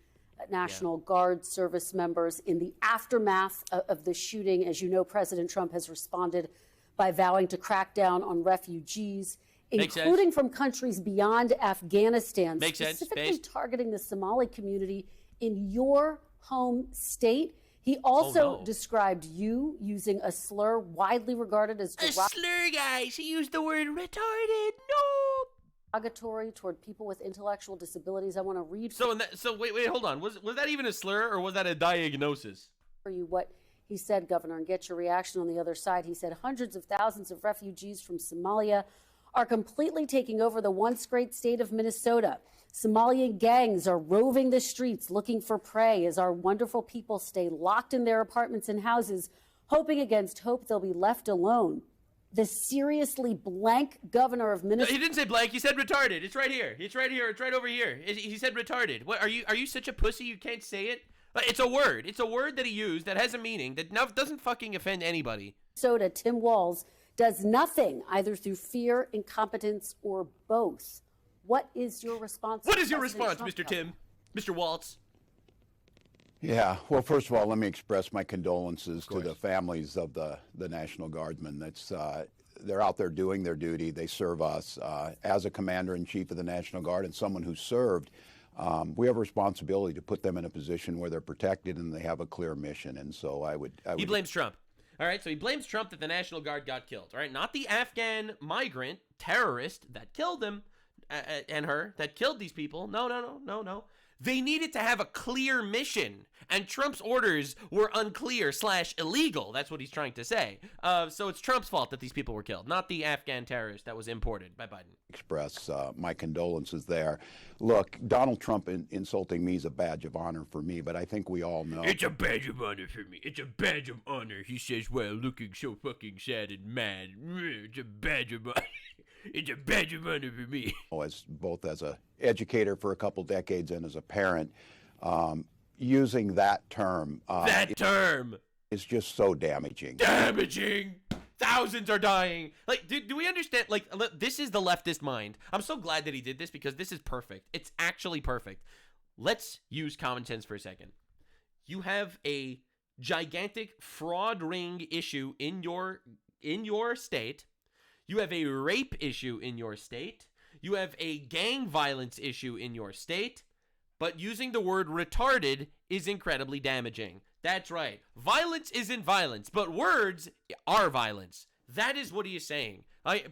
[SPEAKER 5] National Guard service members. In the aftermath of the shooting, as you know, President Trump has responded by vowing to crack down on refugees, including from countries beyond Afghanistan, specifically targeting the Somali community in your home state. He also described you using a slur widely regarded as
[SPEAKER 1] a slur, guys. He used the word retarded. No.
[SPEAKER 5] Derogatory toward people with intellectual disabilities. I want to read.
[SPEAKER 1] So wait, hold on. Was that even a slur or was that a diagnosis?
[SPEAKER 5] For you, what he said, Governor, and get your reaction on the other side. He said hundreds of thousands of refugees from Somalia are completely taking over the once great state of Minnesota. Somalian gangs are roving the streets looking for prey as our wonderful people stay locked in their apartments and houses, hoping against hope they'll be left alone. The seriously blank governor of Minnesota.
[SPEAKER 1] No, he didn't say blank. He said retarded. It's right here. It's right here. It's right over here. He said retarded. What are you such a pussy you can't say it? It's a word. It's a word that he used that has a meaning that doesn't fucking offend anybody.
[SPEAKER 5] Minnesota, Tim Walz does nothing either through fear, incompetence, or both. What is your response?
[SPEAKER 1] What is your response, Mr. Tim? Mr. Walz?
[SPEAKER 6] Yeah, well, first of all, let me express my condolences to the families of the National Guardsmen. They're out there doing their duty. They serve us. As a commander-in-chief of the National Guard and someone who served, we have a responsibility to put them in a position where they're protected and they have a clear mission. And so I would.
[SPEAKER 1] He blames Trump. All right, so he blames Trump that the National Guard got killed. All right, not the Afghan migrant terrorist that killed him and her, that killed these people. No. They needed to have a clear mission, and Trump's orders were unclear / illegal. That's what he's trying to say. So it's Trump's fault that these people were killed, not the Afghan terrorist that was imported by Biden.
[SPEAKER 6] Express my condolences there. Look, Donald Trump insulting me is a badge of honor for me, but I think we all know.
[SPEAKER 1] It's a badge of honor for me. It's a badge of honor, he says, while looking so fucking sad and mad. It's a badge of honor. It's a badge of honor for me.
[SPEAKER 6] Both as an educator for a couple decades and as a parent, using that term. Is just so damaging.
[SPEAKER 1] Damaging! Thousands are dying. Like, do we understand? Like, this is the leftist mind. I'm so glad that he did this because this is perfect. It's actually perfect. Let's use common sense for a second. You have a gigantic fraud ring issue in your state. You have a rape issue in your state. You have a gang violence issue in your state. But using the word retarded is incredibly damaging. That's right. Violence isn't violence, but words are violence. That is what he is saying.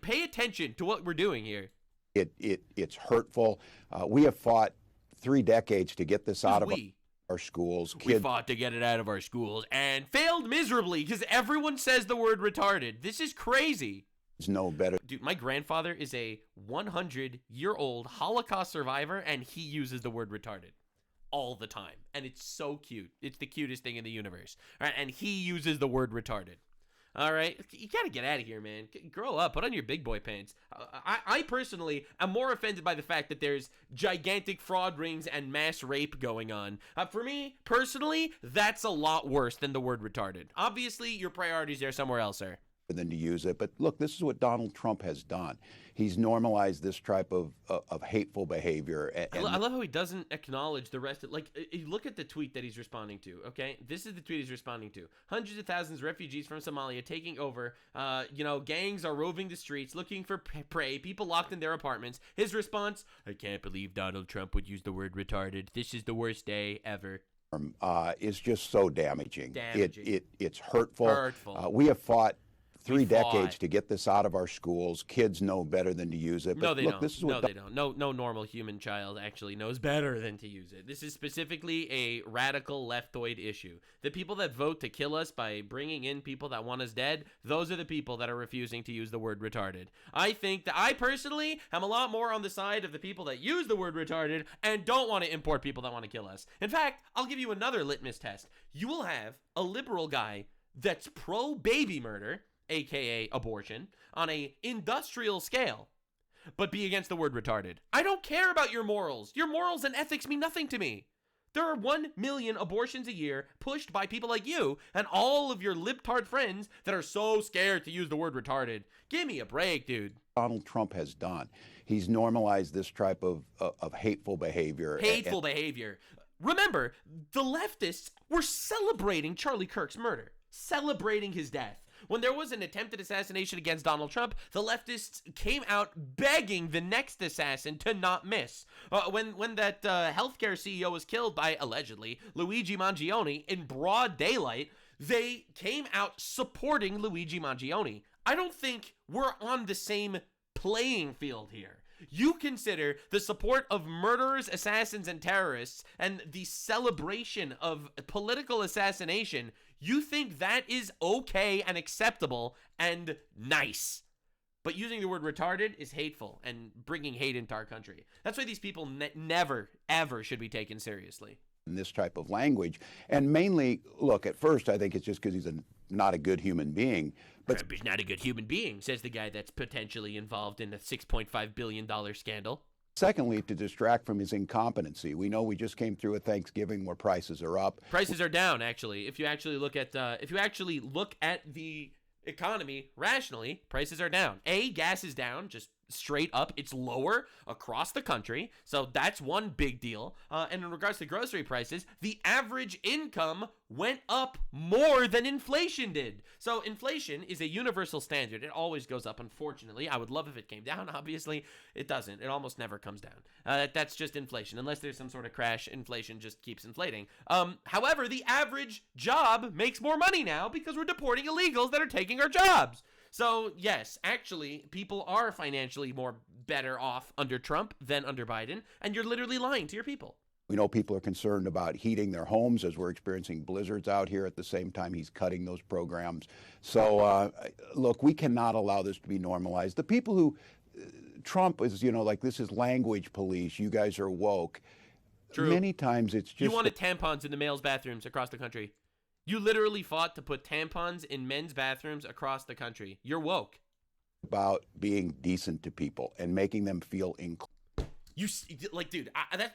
[SPEAKER 1] Pay attention to what we're doing here.
[SPEAKER 6] It's hurtful. We have fought 3 decades to get this out of our schools.
[SPEAKER 1] We fought to get it out of our schools and failed miserably because everyone says the word retarded. This is crazy.
[SPEAKER 6] It's no better.
[SPEAKER 1] Dude, my grandfather is a 100-year-old Holocaust survivor, and he uses the word retarded all the time. And it's so cute. It's the cutest thing in the universe. All right, and he uses the word retarded. All right, you got to get out of here, man. Grow up. Put on your big boy pants. I personally am more offended by the fact that there's gigantic fraud rings and mass rape going on. For me, personally, that's a lot worse than the word retarded. Obviously, your priorities are somewhere else, sir.
[SPEAKER 6] Than to use it. But look, this is what Donald Trump has done. He's normalized this type of hateful behavior. And
[SPEAKER 1] I love how he doesn't acknowledge the rest of, like, you look at the tweet that he's responding to, okay? This is the tweet he's responding to. Hundreds of thousands of refugees from Somalia taking over. Gangs are roving the streets looking for prey. People locked in their apartments. His response, I can't believe Donald Trump would use the word retarded. This is the worst day ever.
[SPEAKER 6] Is just so damaging. It's hurtful. We have fought 3 decades to get this out of our schools. Kids know better than to use it. But
[SPEAKER 1] no, they
[SPEAKER 6] look,
[SPEAKER 1] don't.
[SPEAKER 6] This is what
[SPEAKER 1] they don't. No normal human child actually knows better than to use it. This is specifically a radical leftoid issue. The people that vote to kill us by bringing in people that want us dead, those are the people that are refusing to use the word retarded. I think that I personally am a lot more on the side of the people that use the word retarded and don't want to import people that want to kill us. In fact, I'll give you another litmus test. You will have a liberal guy that's pro-baby murder, aka abortion, on a industrial scale, but be against the word retarded. I don't care about your morals. Your morals and ethics mean nothing to me. There are 1 million abortions a year pushed by people like you and all of your libtard friends that are so scared to use the word retarded. Give me a break, dude.
[SPEAKER 6] Donald Trump has done. He's normalized this type of hateful behavior.
[SPEAKER 1] Hateful behavior. Remember, the leftists were celebrating Charlie Kirk's murder, celebrating his death. When there was an attempted assassination against Donald Trump, the leftists came out begging the next assassin to not miss. When that healthcare CEO was killed by, allegedly, Luigi Mangione in broad daylight, they came out supporting Luigi Mangione. I don't think we're on the same playing field here. You consider the support of murderers, assassins, and terrorists and the celebration of political assassination, you think that is okay and acceptable and nice. But using the word retarded is hateful and bringing hate into our country. That's why these people never, ever should be taken seriously.
[SPEAKER 6] In this type of language. And mainly, look, at first, I think it's just because he's not a good human being. But
[SPEAKER 1] he's not a good human being, says the guy that's potentially involved in a $6.5 billion scandal.
[SPEAKER 6] Secondly, to distract from his incompetency. We know we just came through a Thanksgiving where prices are up.
[SPEAKER 1] Prices are down, actually. If you actually look at the economy rationally, prices are down. Gas is down, just straight up. It's lower across the country, so that's one big deal. And in regards to grocery prices, the average income went up more than inflation did. So inflation is a universal standard. It always goes up, unfortunately. I would love if it came down. Obviously, it doesn't. It almost never comes down. That's just inflation. Unless there's some sort of crash, inflation just keeps inflating. However, the average job makes more money now because we're deporting illegals that are taking our jobs. So, yes, actually, people are financially better off under Trump than under Biden, and you're literally lying to your people.
[SPEAKER 6] We know people are concerned about heating their homes as we're experiencing blizzards out here. At the same time, he's cutting those programs. So, look, we cannot allow this to be normalized. The people who, Trump is, like this is language police. You guys are woke.
[SPEAKER 1] True.
[SPEAKER 6] Many times it's just...
[SPEAKER 1] You wanted tampons in the males' bathrooms across the country. You literally fought to put tampons in men's bathrooms across the country. You're woke.
[SPEAKER 6] About being decent to people and making them feel included.
[SPEAKER 1] Dude,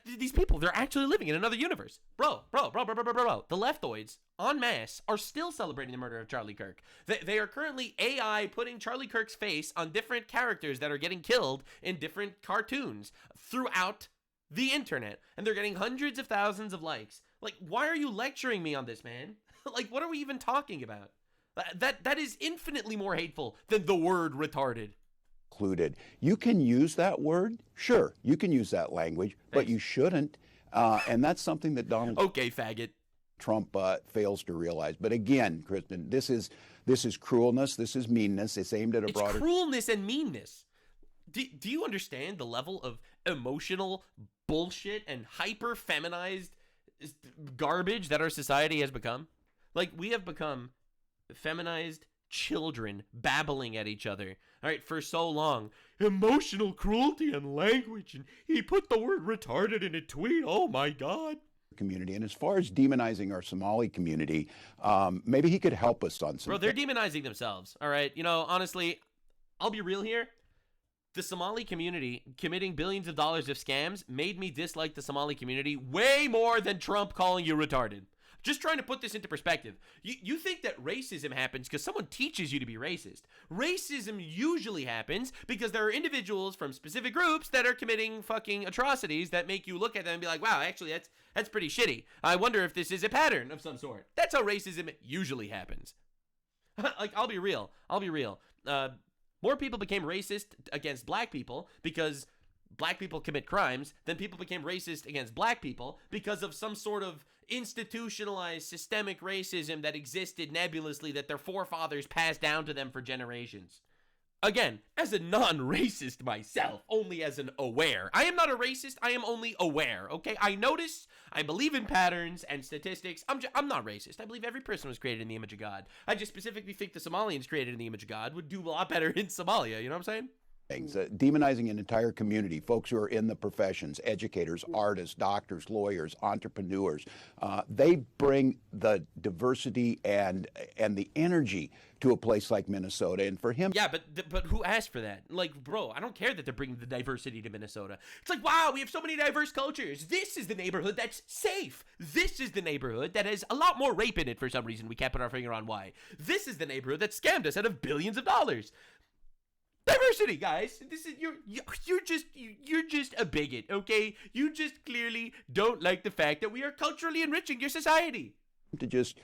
[SPEAKER 1] these people, they're actually living in another universe. Bro. The leftoids, en masse, are still celebrating the murder of Charlie Kirk. They are currently AI putting Charlie Kirk's face on different characters that are getting killed in different cartoons throughout the internet. And they're getting hundreds of thousands of likes. Like, why are you lecturing me on this, man? Like, what are we even talking about? That is infinitely more hateful than the word retarded.
[SPEAKER 6] Included. You can use that word, sure, you can use that language, but you shouldn't. And that's something that Donald
[SPEAKER 1] faggot.
[SPEAKER 6] Trump fails to realize. But again, Kristen, this is cruelness, this is meanness. It's aimed at a broader.
[SPEAKER 1] It's cruelness and meanness. Do you understand the level of emotional bullshit and hyper feminized garbage that our society has become? Like, we have become feminized children babbling at each other, all right, for so long. Emotional cruelty and language, and he put the word retarded in a tweet. Oh my God.
[SPEAKER 6] Community. And as far as demonizing our Somali community, maybe he could help us on some.
[SPEAKER 1] Bro, they're demonizing themselves, all right? You know, honestly, I'll be real here. The Somali community committing billions of dollars of scams made me dislike the Somali community way more than Trump calling you retarded. Just trying to put this into perspective. You think that racism happens because someone teaches you to be racist. Racism usually happens because there are individuals from specific groups that are committing fucking atrocities that make you look at them and be like, wow, actually, that's pretty shitty. I wonder if this is a pattern of some sort. That's how racism usually happens. Like, I'll be real. More people became racist against black people because black people commit crimes than people became racist against black people because of some sort of institutionalized systemic racism that existed nebulously that their forefathers passed down to them for generations. Again, as a non-racist myself, only as an aware. I am not a racist, I am only aware, okay? I notice, I believe in patterns and statistics. I'm not racist. I believe every person was created in the image of God. I just specifically think the Somalians created in the image of God would do a lot better in Somalia, you know what I'm saying?
[SPEAKER 6] Things, demonizing an entire community, folks who are in the professions, educators, artists, doctors, lawyers, entrepreneurs. They bring the diversity and the energy to a place like Minnesota. And for him...
[SPEAKER 1] Yeah, but who asked for that? Like, bro, I don't care that they're bringing the diversity to Minnesota. It's like, wow, we have so many diverse cultures. This is the neighborhood that's safe. This is the neighborhood that has a lot more rape in it for some reason. We can't put our finger on why. This is the neighborhood that scammed us out of billions of dollars. Diversity, guys. This is you're just a bigot, okay? You just clearly don't like the fact that we are culturally enriching your society.
[SPEAKER 6] To just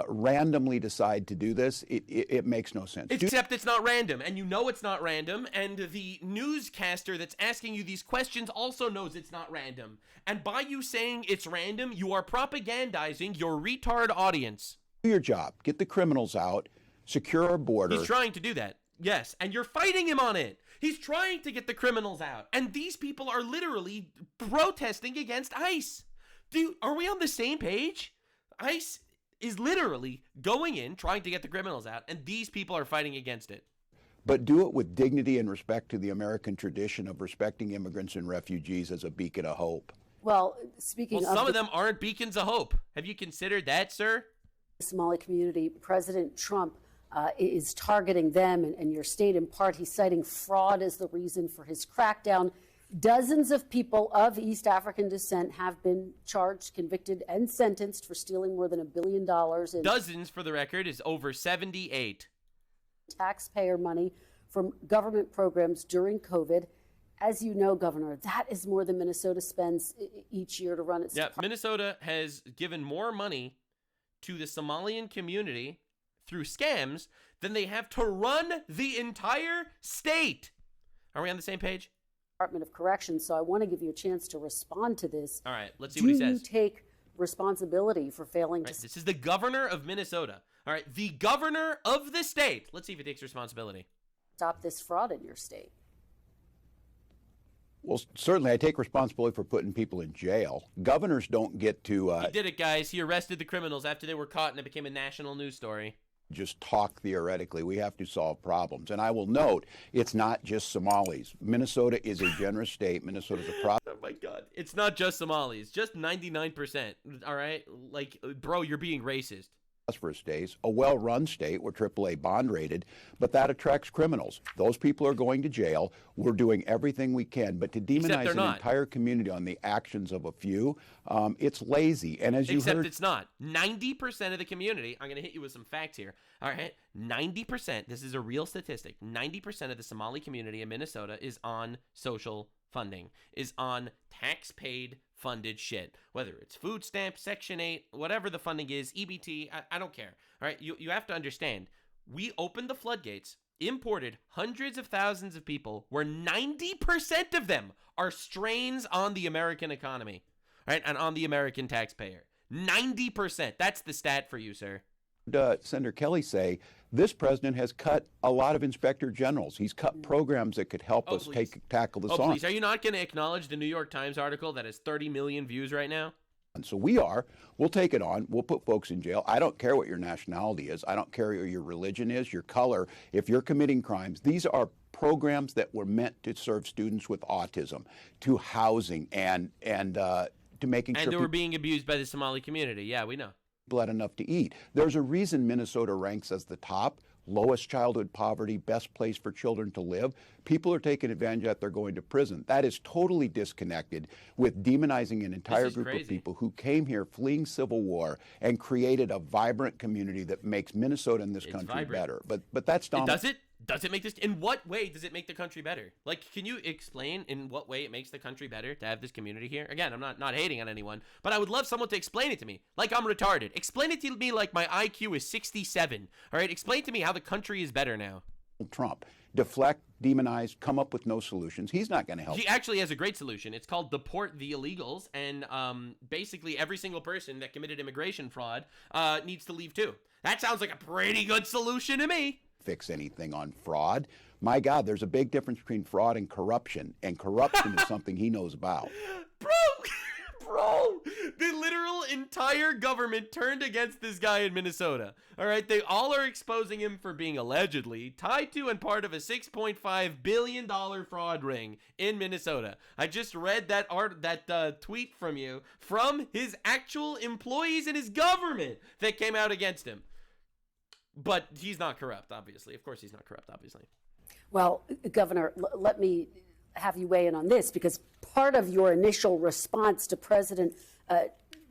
[SPEAKER 6] randomly decide to do this, it makes no sense.
[SPEAKER 1] Except it's not random, and you know it's not random, and the newscaster that's asking you these questions also knows it's not random. And by you saying it's random, you are propagandizing your retard audience.
[SPEAKER 6] Do your job. Get the criminals out. Secure our border.
[SPEAKER 1] He's trying to do that. Yes, and you're fighting him on it. He's trying to get the criminals out. And these people are literally protesting against ICE. Dude, are we on the same page? ICE is literally going in, trying to get the criminals out, and these people are fighting against it.
[SPEAKER 6] But do it with dignity and respect to the American tradition of respecting immigrants and refugees as a beacon of hope.
[SPEAKER 5] Well, speaking of...
[SPEAKER 1] some of them aren't beacons of hope. Have you considered that, sir?
[SPEAKER 5] The Somali community, President Trump is targeting them and your state in part. He's citing fraud as the reason for his crackdown. Dozens of people of East African descent have been charged, convicted, and sentenced for stealing more than $1 billion. In
[SPEAKER 1] Dozens, for the record, is over 78.
[SPEAKER 5] Taxpayer money from government programs during COVID. As you know, Governor, that is more than Minnesota spends each year to run its
[SPEAKER 1] department. Minnesota has given more money to the Somalian community through scams than they have to run the entire state. Are we on the same page?
[SPEAKER 5] Department of Corrections, so I want to give you a chance to respond to this.
[SPEAKER 1] All right, let's see what he says.
[SPEAKER 5] Do you take responsibility for failing to...
[SPEAKER 1] This is the governor of Minnesota. All right, the governor of the state. Let's see if he takes responsibility.
[SPEAKER 5] Stop this fraud in your state.
[SPEAKER 6] Well, certainly I take responsibility for putting people in jail. Governors don't get to...
[SPEAKER 1] He did it, guys. He arrested the criminals after they were caught, and it became a national news story.
[SPEAKER 6] Just talk theoretically. We have to solve problems. And I will note, it's not just Somalis. Minnesota is a generous state. Minnesota's a
[SPEAKER 1] Oh my God. It's not just Somalis. Just 99%. All right? Like, bro, you're being racist.
[SPEAKER 6] For states, a well-run state, we're AAA bond rated, but that attracts criminals. Those people are going to jail. We're doing everything we can, but to demonize an entire community on the actions of a few, it's lazy. And as you heard,
[SPEAKER 1] except it's not. 90% of the community, I'm going to hit you with some facts here. All right, 90%, this is a real statistic, 90% of the Somali community in Minnesota is on social funding is on tax-paid funded shit, whether it's food stamps, Section 8, whatever the funding is, EBT, I don't care. All right, you have to understand, we opened the floodgates, imported hundreds of thousands of people, where 90% of them are strains on the American economy, right, and on the American taxpayer. 90%. That's the stat for you, sir.
[SPEAKER 6] Senator Kelly say this president has cut a lot of inspector generals. He's cut programs that could help us tackle this on.
[SPEAKER 1] Please, are you not going to acknowledge the New York Times article that has 30 million views right now?
[SPEAKER 6] And so we'll take it on. We'll put folks in jail. I don't care what your nationality is. I don't care what your religion is, your color. If you're committing crimes, these are programs that were meant to serve students with autism, to housing, and to making sure.
[SPEAKER 1] And they were being abused by the Somali community. Yeah, we know.
[SPEAKER 6] Blood enough to eat. There's a reason Minnesota ranks as the top, lowest childhood poverty, best place for children to live. People are taking advantage of that. They're going to prison. That is totally disconnected with demonizing an entire group of people who came here fleeing civil war and created a vibrant community that makes Minnesota and this country better. But that's
[SPEAKER 1] Does it? Does it make this? In what way does it make the country better? Like, can you explain in what way it makes the country better to have this community here? Again, I'm not hating on anyone, but I would love someone to explain it to me. Like I'm retarded. Explain it to me like my IQ is 67. All right, explain to me how the country is better now.
[SPEAKER 6] Trump. Deflect, demonize, come up with no solutions. He's not going to help.
[SPEAKER 1] He actually has a great solution. It's called deport the illegals, and basically every single person that committed immigration fraud needs to leave too. That sounds like a pretty good solution to me.
[SPEAKER 6] Fix anything on fraud. My God, there's a big difference between fraud and corruption is something he knows about.
[SPEAKER 1] Bro, the literal entire government turned against this guy in Minnesota. All right, they all are exposing him for being allegedly tied to and part of a $6.5 billion fraud ring in Minnesota. I just read that tweet from you from his actual employees in his government that came out against him. But he's not corrupt, obviously. Of course he's not corrupt, obviously.
[SPEAKER 5] Well, Governor, let me have you weigh in on this, because part of your initial response to President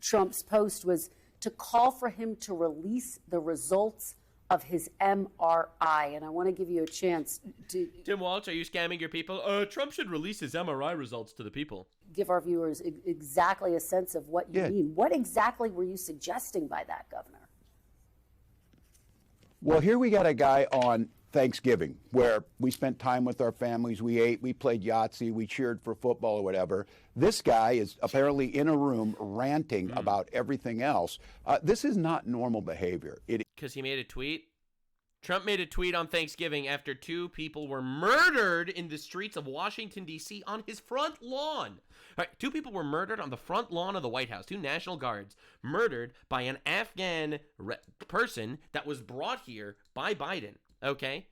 [SPEAKER 5] Trump's post was to call for him to release the results of his MRI. And I want to give you a chance to...
[SPEAKER 1] Tim Walsh, are you scamming your people? Trump should release his MRI results to the people.
[SPEAKER 5] Give our viewers exactly a sense of what you mean. What exactly were you suggesting by that, Governor?
[SPEAKER 6] Well, here we got a guy on Thanksgiving where we spent time with our families, we ate, we played Yahtzee, we cheered for football or whatever. This guy is apparently in a room ranting about everything else. This is not normal behavior.
[SPEAKER 1] Because he made a tweet? Trump made a tweet on Thanksgiving after 2 people were murdered in the streets of Washington, D.C. on his front lawn. All right, 2 people were murdered on the front lawn of the White House. 2 National Guards murdered by an Afghan person that was brought here by Biden, okay?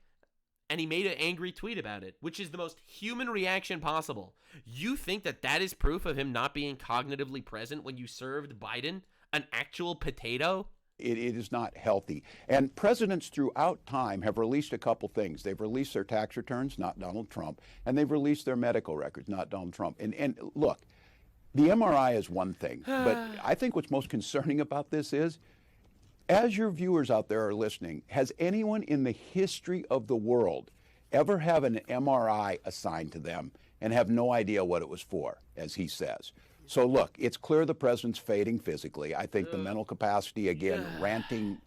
[SPEAKER 1] And he made an angry tweet about it, which is the most human reaction possible. You think that that is proof of him not being cognitively present when you served Biden an actual potato?
[SPEAKER 6] It is not healthy. And presidents throughout time have released a couple things. They've released their tax returns, not Donald Trump, and they've released their medical records, not Donald Trump. And look, the MRI is one thing, but I think what's most concerning about this is, as your viewers out there are listening, has anyone in the history of the world ever have an MRI assigned to them and have no idea what it was for, as he says? So look, it's clear the president's fading physically. I think the mental capacity, again, ranting,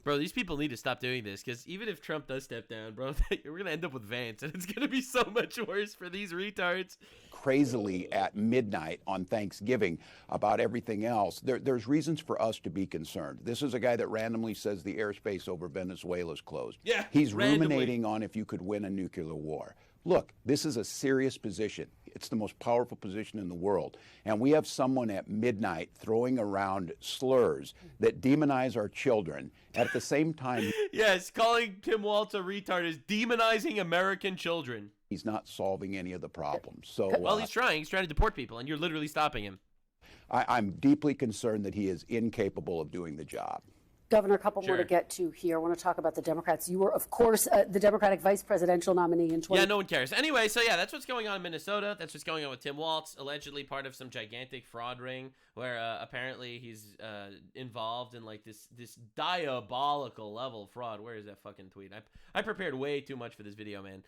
[SPEAKER 1] Bro, these people need to stop doing this, because even if Trump does step down, bro, we're going to end up with Vance, and it's going to be so much worse for these retards.
[SPEAKER 6] Crazily at midnight on Thanksgiving about everything else. There's reasons for us to be concerned. This is a guy that randomly says the airspace over Venezuela is closed.
[SPEAKER 1] Yeah,
[SPEAKER 6] he's ruminating on if you could win a nuclear war. Look, this is a serious position. It's the most powerful position in the world. And we have someone at midnight throwing around slurs that demonize our children. At the same time...
[SPEAKER 1] Yes, calling Tim Walz a retard is demonizing American children.
[SPEAKER 6] He's not solving any of the problems. So,
[SPEAKER 1] well, he's trying. He's trying to deport people, and you're literally stopping him.
[SPEAKER 6] I'm deeply concerned that he is incapable of doing the job.
[SPEAKER 5] Governor, a couple more to get to here. I want to talk about the Democrats. You were, of course, the Democratic vice presidential nominee in 20.
[SPEAKER 1] Yeah, no one cares. Anyway, so yeah, that's what's going on in Minnesota. That's what's going on with Tim Walz, allegedly part of some gigantic fraud ring where apparently he's involved in like this diabolical level of fraud. Where is that fucking tweet? I prepared way too much for this video, man.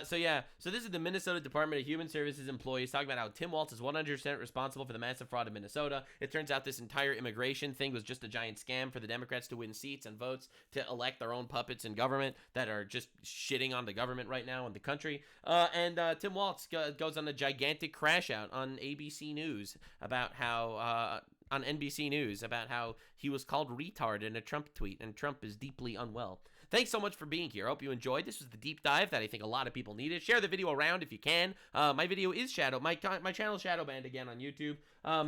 [SPEAKER 1] So yeah, so this is the Minnesota Department of Human Services employees talking about how Tim Walz is 100% responsible for the massive fraud in Minnesota. It turns out this entire immigration thing was just a giant scam for the Democrats to win seats and votes to elect their own puppets in government that are just shitting on the government right now in the country. And Tim Walz goes on a gigantic crash out on ABC News about how on NBC News about how he was called retard in a Trump tweet, and Trump is deeply unwell. Thanks so much for being here. I hope you enjoyed. This was the deep dive that I think a lot of people needed. Share the video around if you can. My video is my channel shadow banned again on YouTube.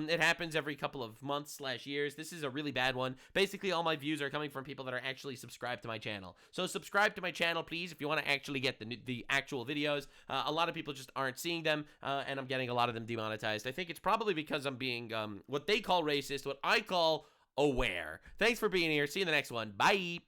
[SPEAKER 1] It happens every couple of months / years. This is a really bad one. Basically, all my views are coming from people that are actually subscribed to my channel. So subscribe to my channel, please, if you want to actually get the actual videos. A lot of people just aren't seeing them, and I'm getting a lot of them demonetized. I think it's probably because I'm being what they call racist, what I call aware. Thanks for being here. See you in the next one. Bye.